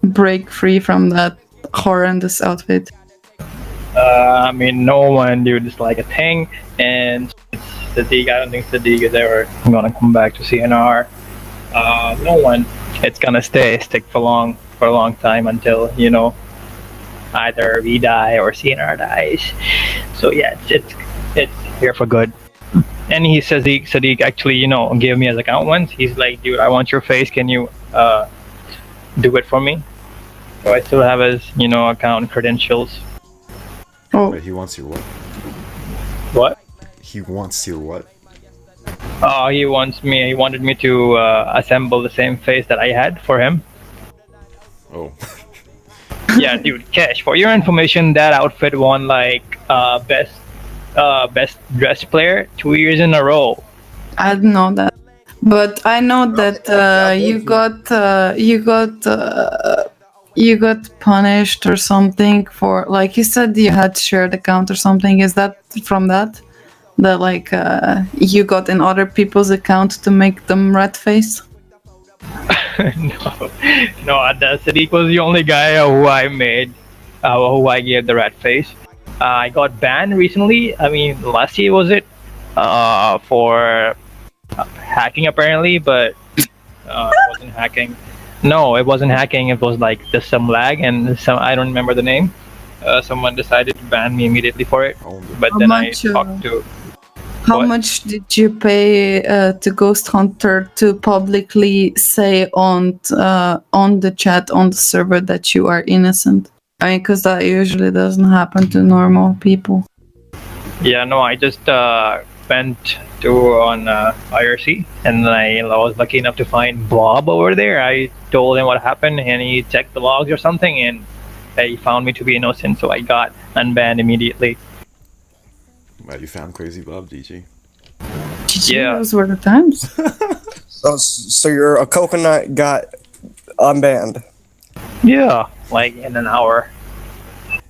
break free from that horrendous outfit? I mean, no one, dude. It's like a thing, and Sadiq. I don't think Sadiq is ever gonna come back to CNR. No one. It's gonna stick for a long time until either we die or CNR dies. So yeah, it's here for good. And Sadiq actually gave me his account once. He's like, dude, I want your face. Can you do it for me? So I still have his account credentials. Oh, Wait, he wants your what? What? He wants your what? Oh, he wanted me to assemble the same face that I had for him. Oh. Yeah, dude, Cash, for your information, that outfit won like best dressed player 2 years in a row. I didn't know that, but I know that you got punished or something for, like you said, you had shared account or something. Is that from that like you got in other people's account to make them rat face? No, Sadiq was the only guy who I gave the rat face. I got banned recently. I mean, last year was it? For hacking apparently, but it wasn't hacking. No, it wasn't hacking. It was like just some lag and I don't remember the name. Someone decided to ban me immediately for it. But How then much, I talked to. How What? much did you pay to Ghost Hunter to publicly say on the chat on the server that you are innocent? I mean, because that usually doesn't happen to normal people. Yeah, no, I just went on IRC, and I was lucky enough to find Bob over there. I told him what happened, and he checked the logs or something, and he found me to be innocent, so I got unbanned immediately. Wow, you found Crazy Bob, GG. Yeah. Those were the times. So you're a coconut got unbanned. Yeah, like in an hour.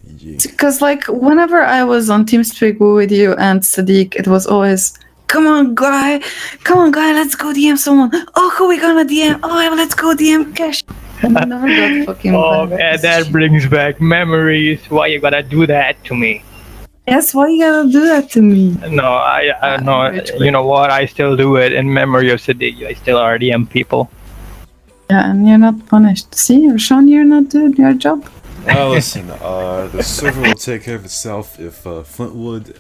GG. Because like whenever I was on TeamSpeak with you and Sadiq, it was always, come on guy, let's go DM someone. Oh, who we gonna DM? Oh, let's go DM Cash. I never got fucking Oh banned. man, that brings back memories. Why you gotta do that to me? Yes, why you gotta do that to me? No, I know. You know what? I still do it in memory of Sadiq. I still RDM people. Yeah, and you're not punished. See, Sean, you're not doing your job. Well, listen, the server will take care of itself if Flintwood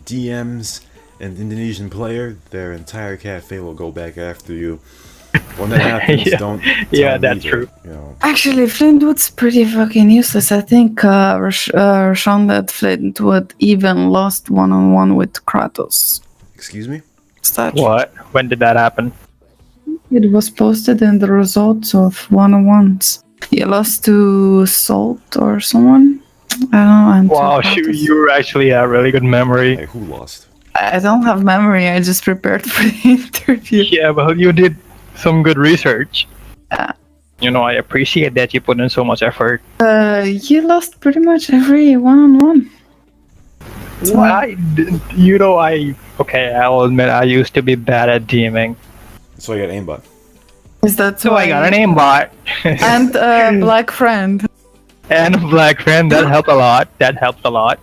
DMs an Indonesian player. Their entire cafe will go back after you. When that happens, Yeah. don't. Yeah, tell me that's either, true. You know. Actually, Flintwood's pretty fucking useless. I think Sean that Flintwood even lost one-on-one with Kratos. Excuse me? Such. What? When did that happen? It was posted in the results of one-on-ones. He lost to Salt or someone. I don't know. And to Wow, Kratos. you actually have really good memory. Hey, who lost? I don't have memory. I just prepared for the interview. Yeah, well, you did some good research. Yeah. I appreciate that you put in so much effort. You lost pretty much every one-on-one. Okay, I'll admit I used to be bad at DMing. So I got aimbot. Is that So why? I got an aimbot. And a black friend. And a black friend, that helped a lot.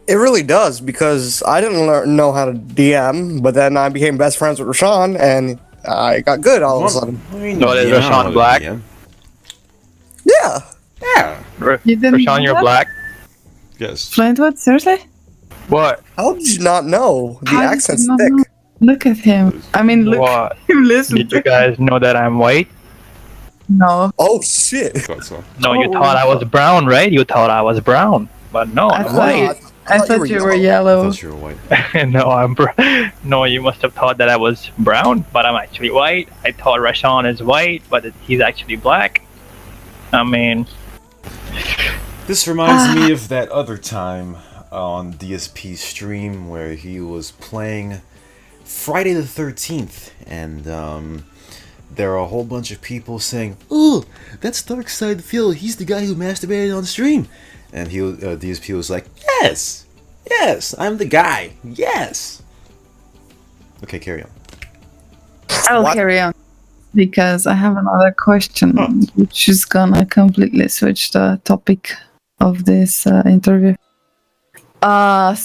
It really does, because I didn't know how to DM, but then I became best friends with Rashawn, and I got good all of a sudden. No, there's Yeah, I Rashawn know Black. DM. Yeah. Yeah. You didn't Rashawn, know you're that? black. Yes. Flintwood? Seriously? What? How did you not know? The How did you accent's not thick. know? Look at him. I mean, look What? at him. Listen Did to you guys know that I'm white? No, Oh shit! Thought so. No, you Oh. thought I was brown, right? You thought I was brown, but no, I I'm thought white. I thought you were yellow. I thought you were white. No, no, you must have thought that I was brown, but I'm actually white. I thought Rashawn is white, but he's actually black. I mean, This reminds me of that other time on DSP's stream where he was playing Friday the 13th, and there are a whole bunch of people saying, "Oh, that's Darkside Phil. He's the guy who masturbated on stream." And DSP was like, "Yes, yes, I'm the guy. Yes." Okay, carry on. I'll What? carry on because I have another question, which is gonna completely switch the topic of this interview.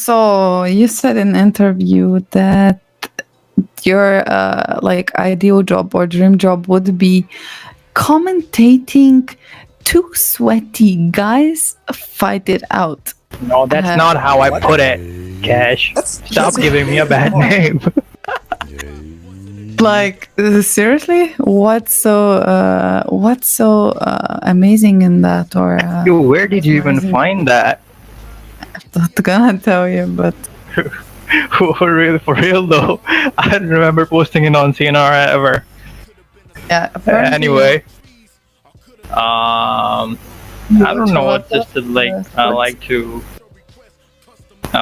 So you said in an interview that your like ideal job or dream job would be commentating two sweaty guys fight it out. no, that's not how I put it, Cash. Stop giving me a bad name. Like seriously, what's so amazing in that? Or Dude, where did you even find that? I'm not gonna tell you, but For real though, I don't remember posting it on CnR ever. yeah. apparently- Anyway, I don't know what just to like. I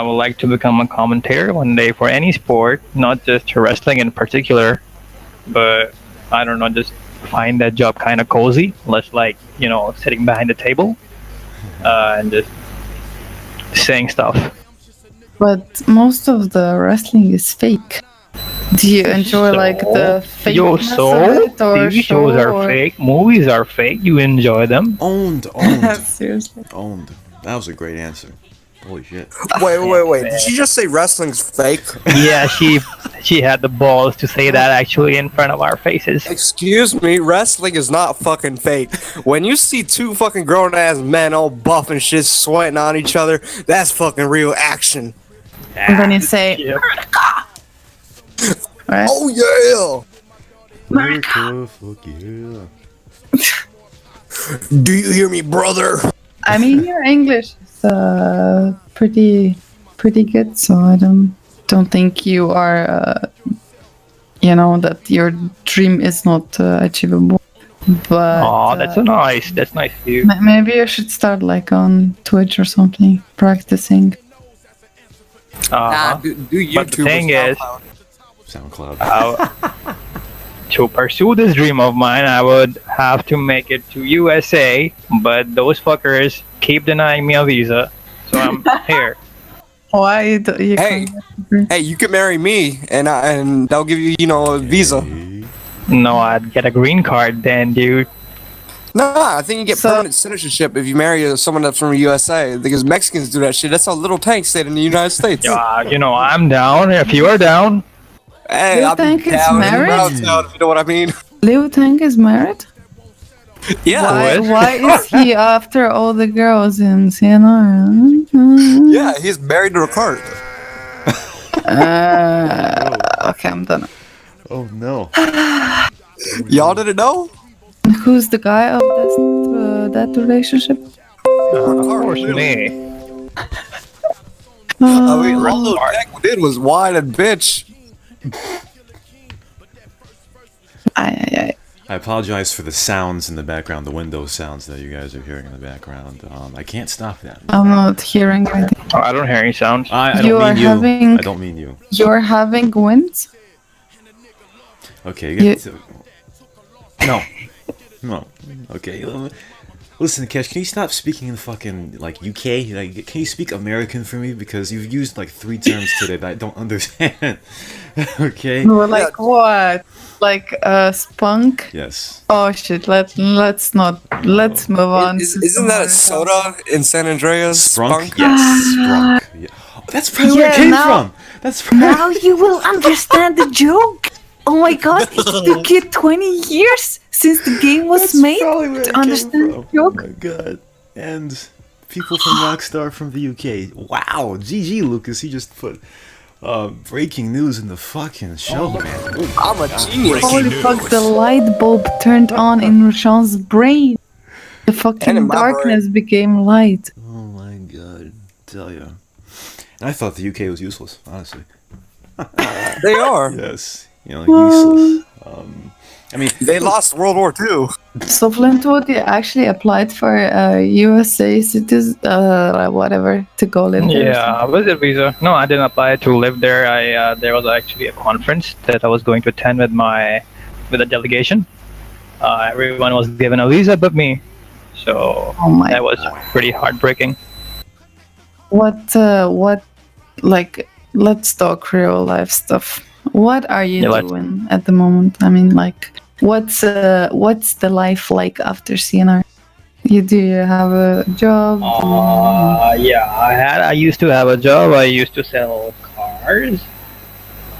would like to become a commentator one day for any sport, not just wrestling in particular. But I don't know, just find that job kind of cozy. Less like sitting behind the table and just saying stuff. But most of the wrestling is fake. Do you enjoy like the fake? TV shows are fake, movies are fake. You enjoy them. Owned. Seriously. Owned. That was a great answer. Holy shit. Wait! Did she just say wrestling's fake? Yeah, she had the balls to say that actually in front of our faces. Excuse me, wrestling is not fucking fake. When you see two fucking grown ass men all buff and shit sweating on each other, that's fucking real action. And then you say, Yeah. right? Oh yeah! America, fuck yeah. Do you hear me, brother? I mean, your English is pretty good, so I don't think you are, that your dream is not achievable. But Oh, that's nice. That's nice of you. maybe you should start like on Twitch or something, practicing. Uh-huh. Do YouTube. But the thing or is, SoundCloud. SoundCloud. to pursue this dream of mine, I would have to make it to USA, but those fuckers keep denying me a visa, so I'm here. Why do you Hey. Hey, you can marry me, and they'll give you, a visa. No, I'd get a green card then, dude. No, I think you get So- permanent citizenship if you marry someone that's from the USA, because Mexicans do that shit. That's how little Tank stayed in the United States. I'm down if you are down. Hey, Lil I'll be Tank is down in married? Browntown, if you know what I mean. Liu Tang is married? Yeah, What? Why is he after all the girls in CnR? yeah, he's married to a cart. Okay, I'm done. Oh no. Y'all didn't know? Who's the guy of that relationship? Of course, me. I mean, all Lil Tank did was whine and bitch. I I apologize for the sounds in the background, the window sounds that you guys are hearing in the background. I can't stop that. I'm not hearing anything. Oh, I don't hear any sounds. I You don't are mean you. having- I don't mean you. You're having wins? Okay. You- No. No. Okay. Listen, Kesh, can you stop speaking in fucking UK? Like, can you speak American for me? Because you've used 3 terms today that I don't understand. Okay. Like what? Like spunk? Yes. Oh shit! Let's move on. Isn't that a soda in San Andreas? Sprunk? Yes. Sprunk. Yeah. Oh, that's probably where it Yeah, came now- from. That's probably. Now you will understand the joke. Oh my god! It took you 20 years since the game was made to understand the Oh joke. my god. And people from Rockstar from the UK. Wow. GG, Lucas. He just put Breaking news in the fucking show, man. Ooh, I'm a genius. Holy fuck, the light bulb turned on in Rashawn's brain. The And in fucking my darkness became light. oh my god, tell ya. And I thought the UK was useless, honestly. They are. Yes, useless. I mean, They lost World War II. So Flintwood, you actually applied for USA citizen, whatever, to go live there. Yeah, was it visa? No, I didn't apply to live there. There was actually a conference that I was going to attend with a delegation. Everyone was given a visa but me, so Oh my that was pretty heartbreaking. What, like, let's talk real life stuff. What are you Yeah, let's- doing at the moment? I mean, like, what's the life like after CNR? Do you have a job? Yeah, I used to have a job. I used to sell cars.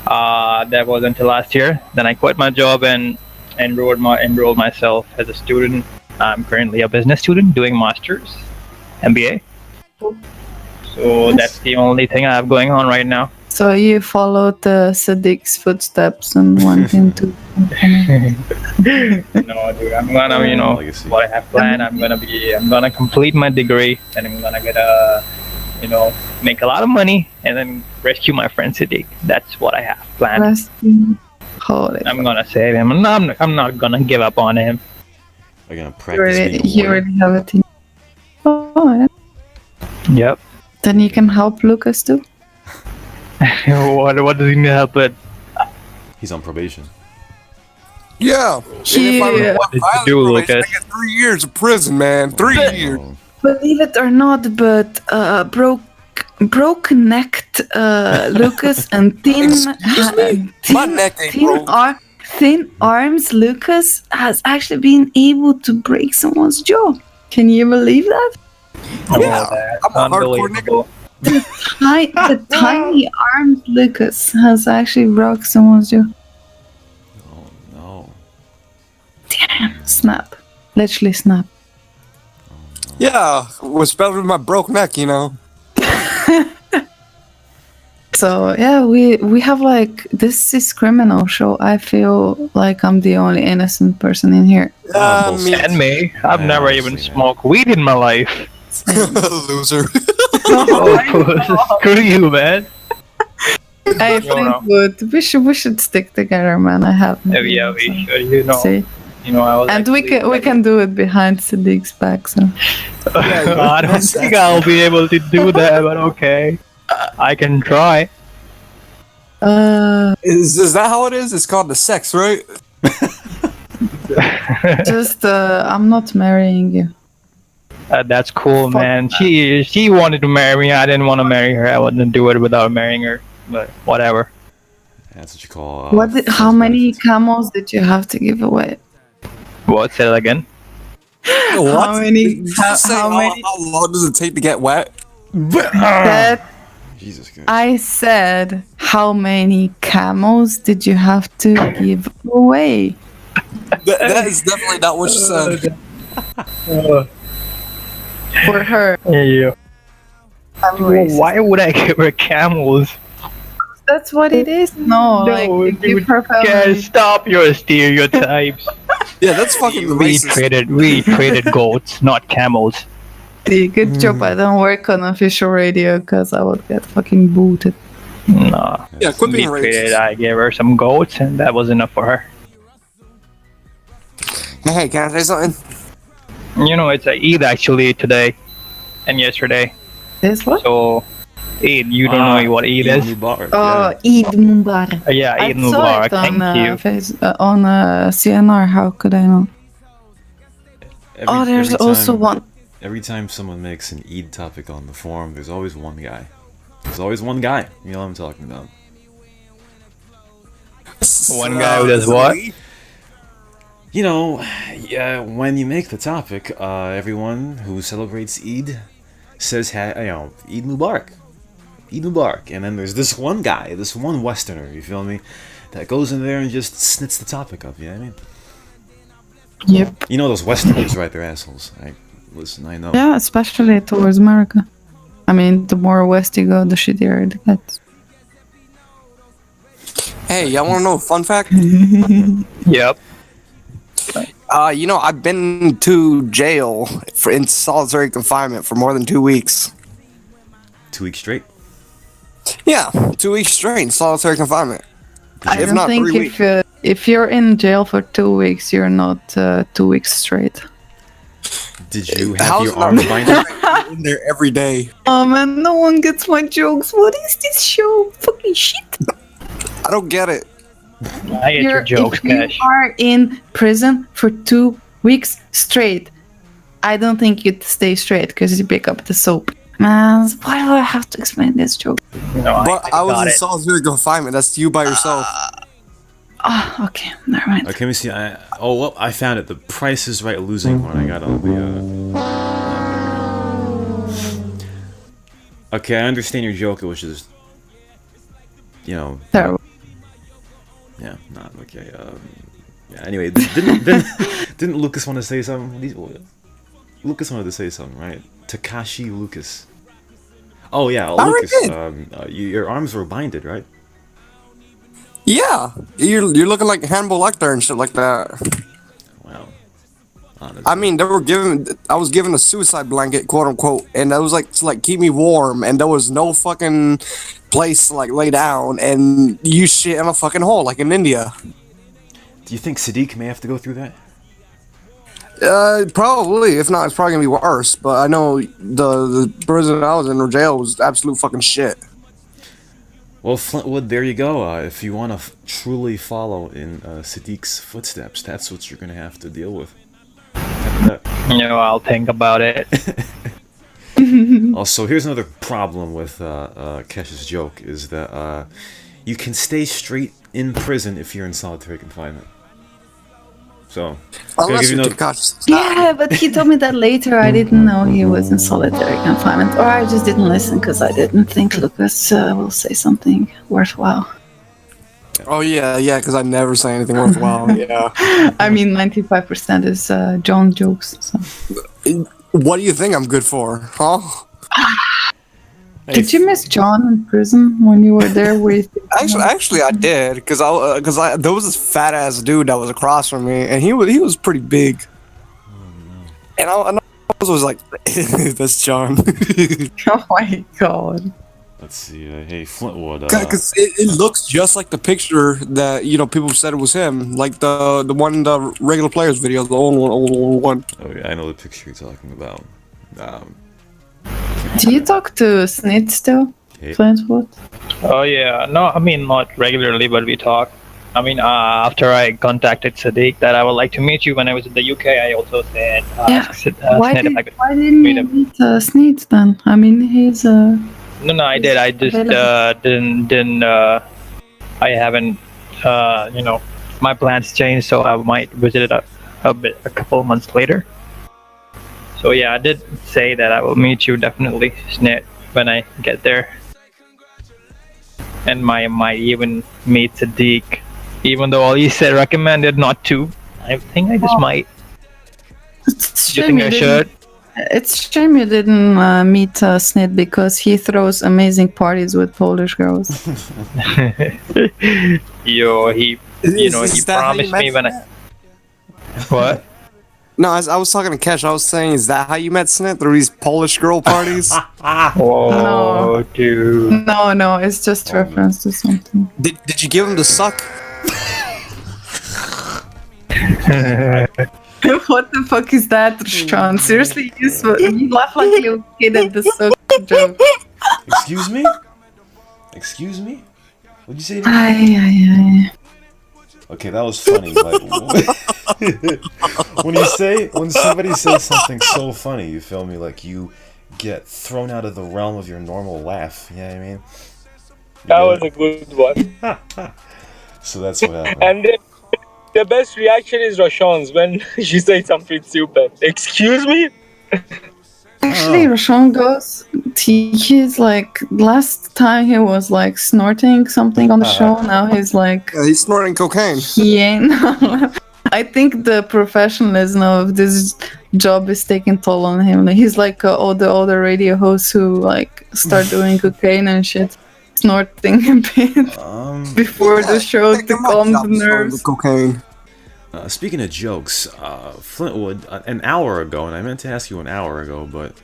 That was until last year. Then I quit my job and enrolled myself as a student. I'm currently a business student doing masters, MBA. So that's the only thing I have going on right now. So you followed Sadik's footsteps and went into. No, dude, I'm gonna, Legacy. what I have planned. I'm gonna complete my degree, and I'm gonna get make a lot of money, and then rescue my friend Sadik. That's what I have planned. Holy. I'm gonna save him. I'm not gonna give up on him. I'm gonna You practice being a you warrior. already have a team. Oh, yeah. Yep. Then you can help Lucas too. What does he need help with? He's on probation. Yeah. And if I Yeah. report What did you violent do, probation, Lucas? I get 3 years of prison, man. 3 years. Oh, Believe it or not, but broke-necked Lucas and My neck ain't broke. thin arms Lucas has actually been able to break someone's jaw. Can you believe that? Yeah, I'm a hardcore Unbelievable. The tiny armed Lucas has actually broke someone's jaw. oh no. Snap. Literally snap. Yeah, was better with my broke neck, you know. So yeah, we have like, this is criminal show. I feel like I'm the only innocent person in here. Oh, Me And me. I've Yeah, never honestly, even man. smoked weed in my life. loser. Oh, screw you, man. I think we should stick together, man. I have. Yeah, we should. See, I was. and we can do it behind Siddiq's back. So I don't think I'll be able to do that, but okay. I can try. Is that how it is? It's called the sex, right? just I'm not marrying you. That's cool, Fuck man. She wanted to marry me. I didn't want to marry her. I wouldn't do it without marrying her. But whatever. That's what you call. How many camels did you have to give away? What? Say that again. What? How many? Did you just say How many? how long does it take to get wet? That Jesus Christ. I said, how many camels did you have to give away? That is definitely not what you said. For her. Yeah. I'm racist. Why would I give her camels? That's what it is. No, like you give her Guys, family. stop your stereotypes. Yeah, that's fucking we racist. traded goats, not camels. See, good job. I don't work on official radio because I would get fucking booted. No. Yeah, quit We being traded. racist. I gave her some goats, and that was enough for her. Hey, can I say something? It's a Eid actually today, and yesterday. This what? So, Eid. You don't know what Eid is? Mubarak, Oh, yeah. Eid Mubarak. Yeah, I Eid saw Mubarak. it on Thank you. on CnR. How could I know? There's also one. Every time someone makes an Eid topic on the forum, there's always one guy. There's always one guy. You know what I'm talking about. One guy who does what? When you make the topic, everyone who celebrates Eid says, Eid Mubarak. Eid Mubarak. And then there's this one guy, this one Westerner, you feel me, that goes in there and just snits the topic up, you know what I mean? Yep. You know those Westerners, right? They're assholes. Listen, I know. Yeah, especially towards America. I mean, the more west you go, the shittier it gets. Hey, y'all want to know a fun fact? Yep. I've been to jail in solitary confinement for more than 2 weeks. 2 weeks straight. Yeah, 2 weeks straight in solitary confinement. I If don't not, think 3 weeks. if you're in jail for 2 weeks, you're not 2 weeks straight. Did you have How's your it not arms binded? You're in there every day. Oh man, no one gets my jokes. What is this show? Fucking shit. I don't get it. I get your jokes, if you Cash. are in prison for 2 weeks straight, I don't think you'd stay straight because you pick up the soap. Man, why do I have to explain this joke? No, But I was got in it. solitary confinement. That's you by yourself. Oh, okay, never mind. Okay, let me see. I found it. The Price is Right losing one. I got on the. Okay, I understand your joke. It was just, Terrible. yeah, not okay. Yeah. Anyway, didn't Lucas want to say something? Lucas wanted to say something, right? Takashi Lucas. Oh yeah, Lucas. Your arms were binded, right? Yeah, you're looking like Hannibal Lecter and shit like that. Wow. Honestly. I mean, I was given a suicide blanket, quote unquote, and that was like to keep me warm, and there was no fucking place to lay down, and you shit in a fucking hole like in India. Do you think Sadik may have to go through that? Probably. If not, it's probably gonna be worse. But I know the prison I was in, or jail, was absolute fucking shit. Well, Flintwood, there you go. If you want to truly follow in Siddiq's footsteps, that's what you're going to have to deal with. I'll think about it. Also, here's another problem with Kesh's joke, is that you can stay straight in prison if you're in solitary confinement. So, Unless give you you're another- too cautious. Yeah, but he told me that later. I didn't know he was in solitary confinement, or I just didn't listen because I didn't think Lucas will say something worthwhile. Oh yeah, because I never say anything worthwhile. Yeah. I mean, 95% is John jokes. So. What do you think I'm good for, huh? Did you miss John in prison when you were there with? Actually, I did, because there was this fat ass dude that was across from me, and he was pretty big. And I was like, "That's John." Oh my god! Let's see. Hey, Flintwood. Because it looks just like the picture that people said it was him, like the one in the regular players video, the old one. Oh yeah, I know the picture you're talking about. Do you talk to Snitt still, Hey. Flintwood? Oh yeah, no, I mean not regularly, but we talk. I mean, after I contacted Sadik that I would like to meet you when I was in the UK, I also said, Yeah. Why Snitt if I could didn't meet you him. meet Snitt then? I mean, he's No, I did. I just didn't. I haven't. My plans changed, so I might visit it a couple of months later. So yeah, I did say that I will meet you definitely, Snitt, when I get there. And I might even meet Sadik, even though all he said recommended not to. I think I just might. It's Do you think I should? It's a shame you didn't meet Snitt because he throws amazing parties with Polish girls. He Is that how you promised me met when I. What? No, as I was talking to Kesh, I was saying, is that how you met Snitt? Through these Polish girl parties? Oh, dude. No, it's just reference to something. Did you give him the suck? What the fuck is that, Sean? Seriously, you laugh like a little kid at the sock joke. Excuse me? Excuse me? What'd you say? Ay. Okay, that was funny, but when somebody says something so funny, you feel me, like you get thrown out of the realm of your normal laugh. You know what I mean? That was a good one. So that's what happened. And then the best reaction is Roshan's when she says something stupid. Excuse me? Actually, Roshan goes. He's like last time he was like snorting something on the show. Now he's like He's snorting cocaine. he ain't. I think the professionalism of this job is taking toll on him. Like, he's like all the other radio hosts who like start doing cocaine and shit. snorting a bit before the show to calm the nerves. Cocaine. Speaking of jokes, Flintwood, an hour ago, and I meant to ask you an hour ago, but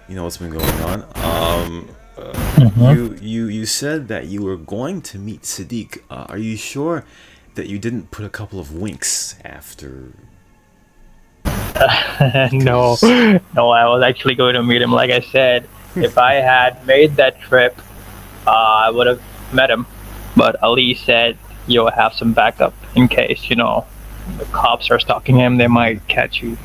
you know what's been going on. You said that you were going to meet Sadik. Are you sure that you didn't put a couple of winks after? No, I was actually going to meet him. Like I said, if I had made that trip, I would have met him. But Ali said you'll have some backup in case, you know, the cops are stalking him. They might catch you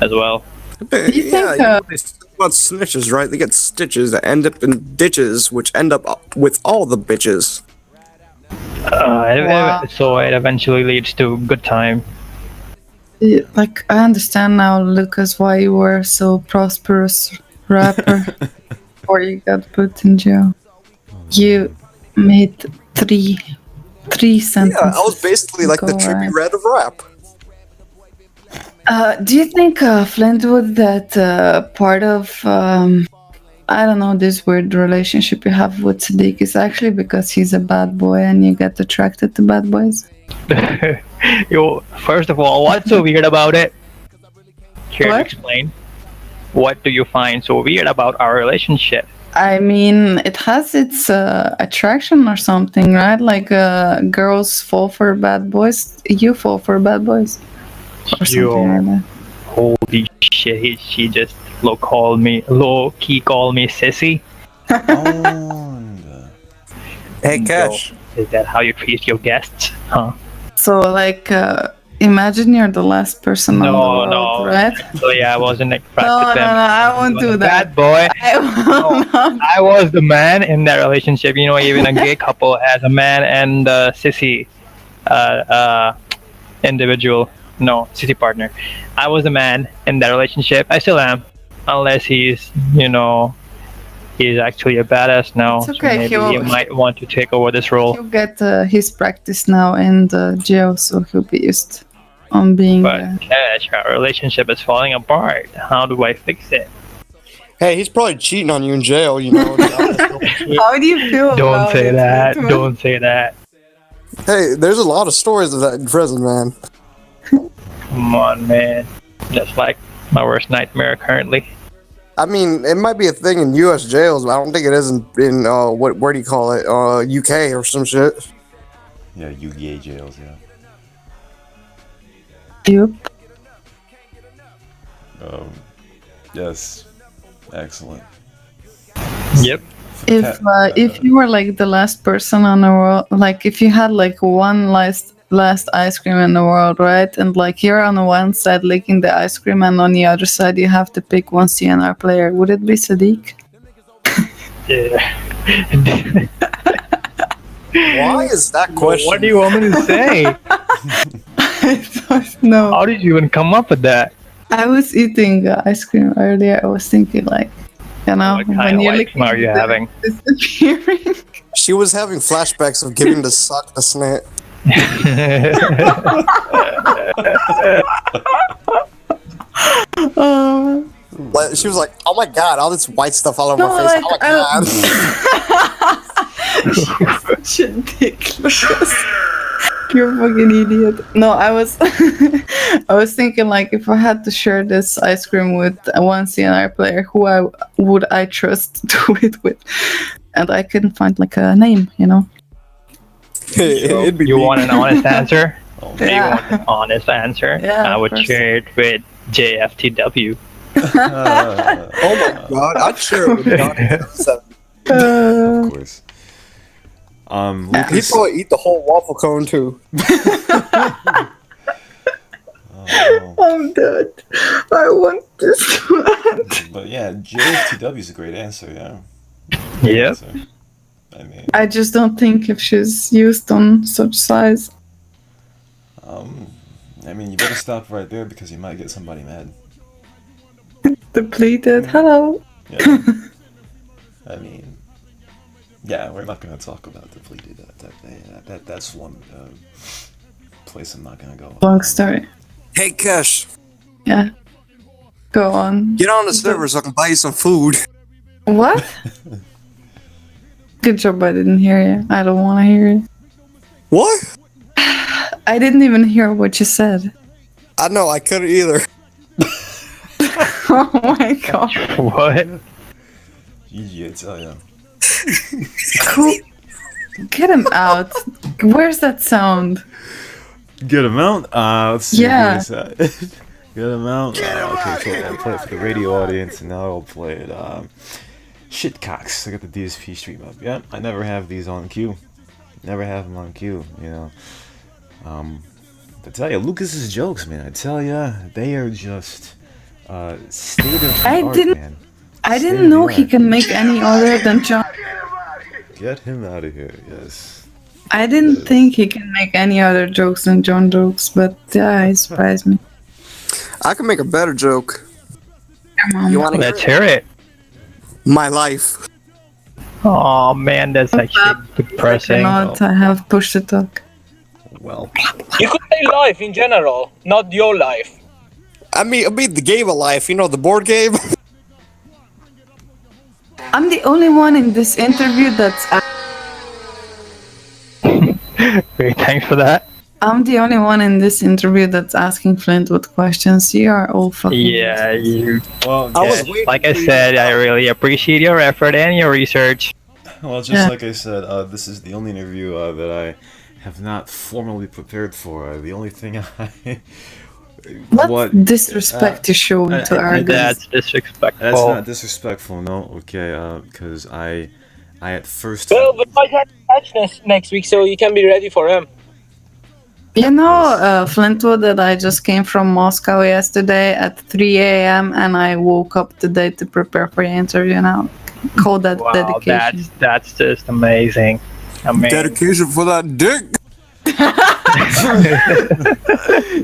as well. Yeah, you think, know they talk about snitches, right? They get stitches that end up in ditches, which end up with all the bitches. So it eventually leads to good time. Like, I understand now, Lucas, why you were so prosperous rapper before you got put in jail. You made three sentences. Yeah, I was basically like the Trippie Red of rap. Do you think, Flintwood, that part of, I don't know, this weird relationship you have with Sadik is actually because he's a bad boy and you get attracted to bad boys? First of all, what's so weird about it? Care to What? explain? What do you find so weird about our relationship? I mean, it has its attraction or something, right? Like, girls fall for bad boys. You fall for bad boys. Or something like that. Holy shit, she just low key called me sissy. Hey, Cash. Is that how you treat your guests? Huh? So, like, imagine you're the last person on the world, right? So yeah, I wasn't attracted No, to them. I won't do that. Bad boy. I will not. I was the man in that relationship. You know, even a gay couple has a man and a sissy individual. No, sissy partner. I was the man in that relationship. I still am, unless he's, you know, he's actually a badass now. It's okay, So maybe he might want to take over this role. He'll get his practice now in the jail, so he'll be used on being. But Cash, our relationship is falling apart. How do I fix it? Hey, he's probably cheating on you in jail, you know. How do you feel? Don't about say it, that. Flintwood? Don't say that. Hey, there's a lot of stories of that in prison, man. Come on, man. That's like my worst nightmare currently. I mean, it might be a thing in U.S. jails, but I don't think it is in where do you call it? UK or some shit. Yeah, UGA jails, yeah. Yep. Yes. Excellent. Yep. If you were like the last person on the world, like if you had like one last ice cream in the world, right? And like you're on the one side licking the ice cream, and on the other side you have to pick one CnR player. Would it be Sadik? Yeah. Why is that question? What do you want me to say? I don't know. How did you even come up with that? I was eating ice cream earlier. I was thinking like, you know, What kind of ice cream are you having? disappearing. She was having flashbacks of giving the suck the Snitt. Like, she was like, "Oh my god, all this white stuff all over No, my face! like, Oh my god!" You're such a dick, Lucas. You're a fucking idiot. No, I was I was thinking like if I had to share this ice cream with one CnR player, who would I trust to do it with? And I couldn't find like a name, you know. It'd be You me. want an honest answer? Yeah. You want an honest answer? Yeah, I would of course. share it with JFTW. Oh my god, I'd share it with Johnny. Of course. He'd Lucas, probably eat the whole waffle cone too. I'm dead. I want this to end. but yeah, JFTW is a great answer, yeah. Yep. Answer. I mean, I just don't think if she's used on such size. I mean, you better stop right there because you might get somebody mad. Depleted. Hello. Yeah. I mean, yeah, we're not gonna talk about depleted. That's one place I'm not gonna go. Long story. Hey, Kesh, Yeah. Go on. get on the server so I can buy you some food. What? Good job I didn't hear you. I don't want to hear it. What? I didn't even hear what you said. I know, I couldn't either. Oh my god. What? GG, I tell ya. Who? Get him out. Where's that sound? Get him out. Let's see. Yeah. Get him out. Okay, so I'll play it for the radio audience, and now I'll play it. Shitcocks. I got the DSP stream up. Yeah, I never have these on cue. Never have them on cue. You know. I tell you, Lucas's jokes, man. I tell ya, they are just state of the art, man. I didn't know he can make any other than John. Get him out of here. Yes. I didn't think he can make any other jokes than John jokes, but yeah, he surprised me. I can make a better joke. Come on. You want to Let's hear it. My life. Oh man, that's actually depressing. Not, I have push to talk. Well. You could say life in general, not your life. I mean the game of life. You know, the board game. I'm the only one in this interview that's. Great, thanks for that. I'm the only one in this interview that's asking Flintwood questions. You are all fucking. Yeah, you. Well, I was Yeah, waiting like I for you said, to I talk. really appreciate your effort and your research. well, just Yeah. like I said, this is the only interview that I have not formally prepared for. The only thing I. What disrespect you show to our guys. That's disrespectful. That's not disrespectful, no. Okay, because I at first. Well, we might have a match next week, so you can be ready for him. You know, Flintwood, that I just came from Moscow yesterday at 3 a.m. and I woke up today to prepare for your interview now. Call that Wow, dedication. that's just amazing. Amazing. Dedication for that dick.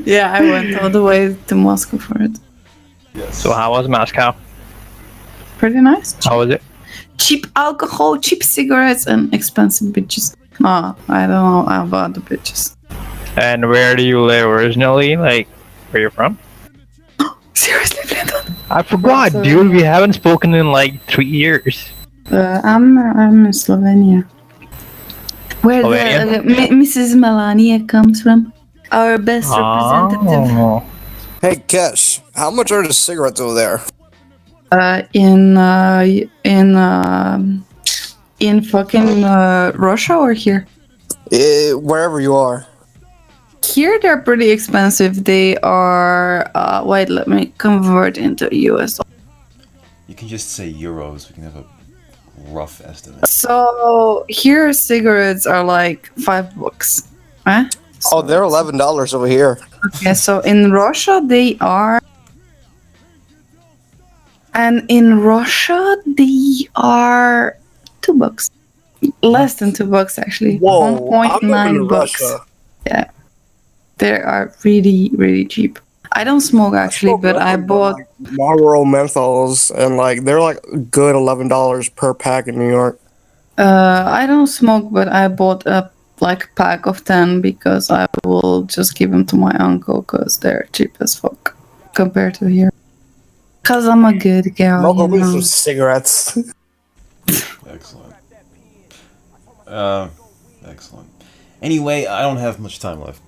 Yeah, I went all the way to Moscow for it. Yes. So how was Moscow? Pretty nice. How was it? Cheap alcohol, cheap cigarettes, and expensive bitches. Oh, I don't know about the bitches. And where do you live originally? Like, where you're from? Seriously, Flintwood? I forgot, What's, dude. We haven't spoken in like 3 years. I'm in Slovenia. Where Slovenia? Mrs. Melania comes from. Our best representative. Oh. Hey, Kesh, how much are the cigarettes over there? In fucking Russia or here? Wherever you are. Here they're pretty expensive. They are. Wait, let me convert into US. You can just say euros. We can have a rough estimate. So here cigarettes are like $5. Huh? Oh, they're $11 over here. Okay, so in Russia they are. And in Russia they are $2. Less than $2 actually. Whoa, $1.9 bucks. Yeah. They are really, really cheap. I don't smoke actually, but I bought. Marlboro menthols, and like they're like good $11 per pack in New York. I don't smoke, but I bought a pack of 10 because I will just give them to my uncle because they're cheap as fuck compared to here. Cause I'm a good girl. No, You know? some cigarettes. Excellent. Excellent. Anyway, I don't have much time left.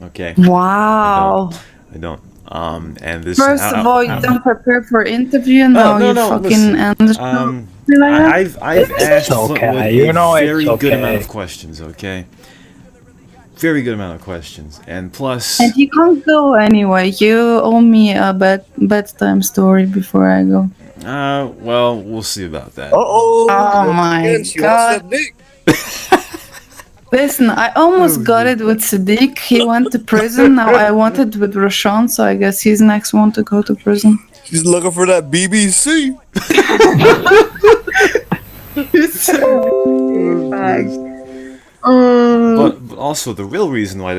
Okay. Wow. I don't. And this. First of all, you don't prepare for interview. Now you fucking listen. end the show. I've asked okay, Flintwood you a know it's very good okay. amount of questions. Okay. Very good amount of questions, and plus. And you can't go anyway. You owe me a bedtime story before I go. Well, we'll see about that. Oh my God. Listen, I almost got it with Sadik. He went to prison. Now I want it with Roshan, so I guess he's next one to go to prison. She's looking for that BBC. But also the real reason why I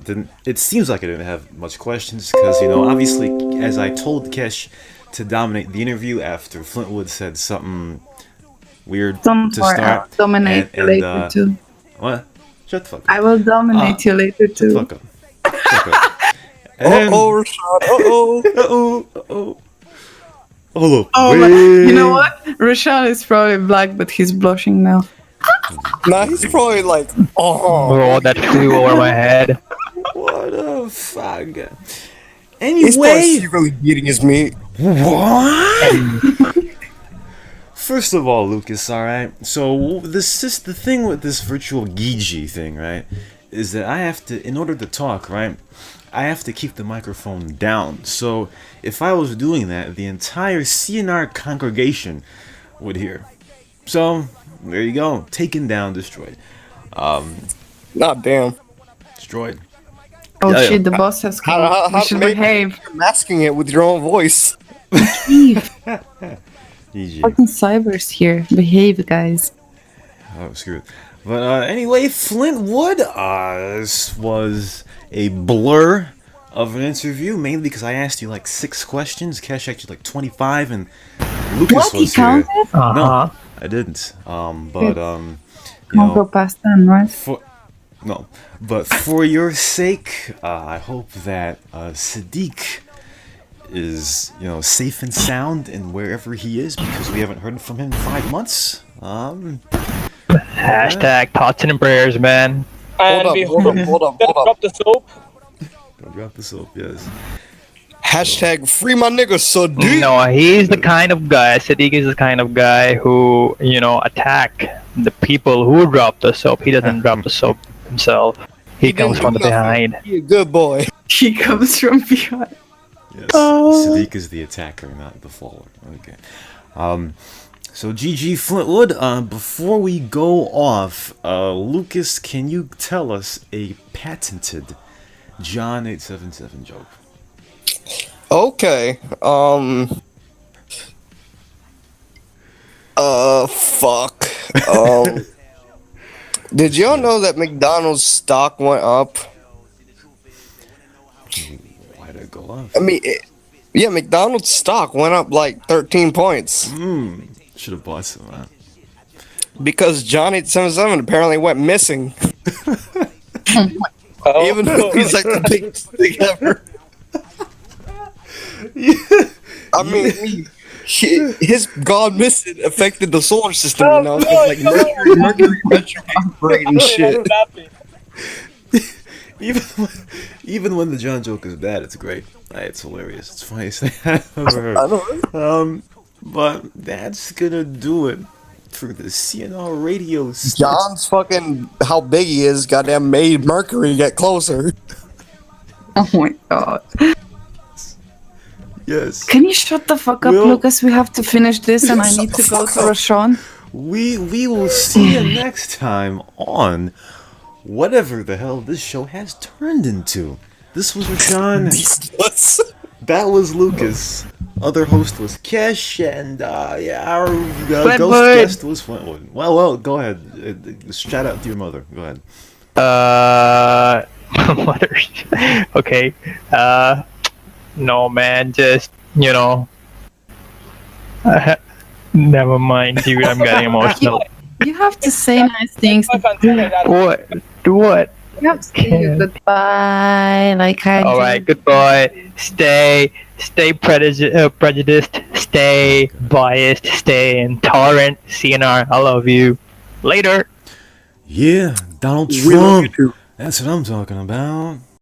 didn't it seems like I didn't have much questions because obviously as I told Kesh to dominate the interview after Flintwood said something weird to start. I'll dominate you later too. What? Shut the fuck up. I will dominate you later Shut the too. fuck up. Fuck up. And- Rashad. Uh-oh. Hold up. Oh, wait. you know what? Rashawn is probably black, but he's blushing now. Nah, he's probably like, oh. Oh, that flew over my head. What the fuck? He's probably Anyway, secretly beating his meat. what? First of all, Lucas, alright? So, this is the thing with this virtual Gigi thing, right? Is that I have to, in order to talk, right? I have to keep the microphone down. So, if I was doing that, the entire CnR congregation would hear. So, there you go. Taken down, destroyed. Nah, damn. Destroyed. Oh Yeah, shit, yeah. the boss has come. How We should maybe behave. you're masking it with your own voice. Behave. GG. Fucking Cyber's here. Behave, guys. Oh, screw it. But anyway, Flintwood, this was a blur of an interview, mainly because I asked you like 6 questions. Cash actually like 25, and Lucas What? He was here. counted? Uh-huh. No, I didn't. You Can't go know, past 10, right? but for your sake, I hope that Sadik is, safe and sound in wherever he is, because we haven't heard from him in 5 months. Hashtag thoughts and prayers, man. And we Hold up. drop the soap. Don't drop the soap, yes. Hashtag free my nigga, Sadik. No, he's the kind of guy, Sadiq is the kind of guy who, attack the people who drop the soap. He doesn't drop the soap himself. He didn't comes from do the nothing. behind. He a good boy. He comes from behind. Yes, Sadik is the attacker, not the faller. Okay. So GG Flintwood, before we go off, Lucas, can you tell us a patented John 877 joke? Okay. Fuck. Did y'all know that McDonald's stock went up? Why'd it go up? I mean, yeah, McDonald's stock went up like 13 points Should have bought some, huh? because John 877 apparently went missing. Oh. Even though he's like the biggest thing ever. I mean, his gone missing affected the solar system, you know? It's like Mercury retrograde and shit. Even when the John joke is bad, it's great. It's hilarious. It's the funniest thing I've ever heard. I know. But that's gonna do it for the CnR radio. John's fucking how big he is, goddamn made Mercury get closer. Oh my god. Yes. Can you shut the fuck up, Well- Lucas? We have to finish this and I need to go to Rashawn. We will see you next time on whatever the hell this show has turned into. This was Rashawn. That was Lucas. Other host was Kesh, and our ghost Flintwood. guest was Flintwood. Well, go ahead. Shout out to your mother. Go ahead. Mother. Okay. No, man, just, never mind, dude, I'm getting emotional. You have to say nice things. What? What? You have to say goodbye, like I do. Alright, goodbye. Stay prejudiced, stay biased, stay intolerant. CnR, I love you. Later. Yeah, Donald We love you Trump. too. That's what I'm talking about.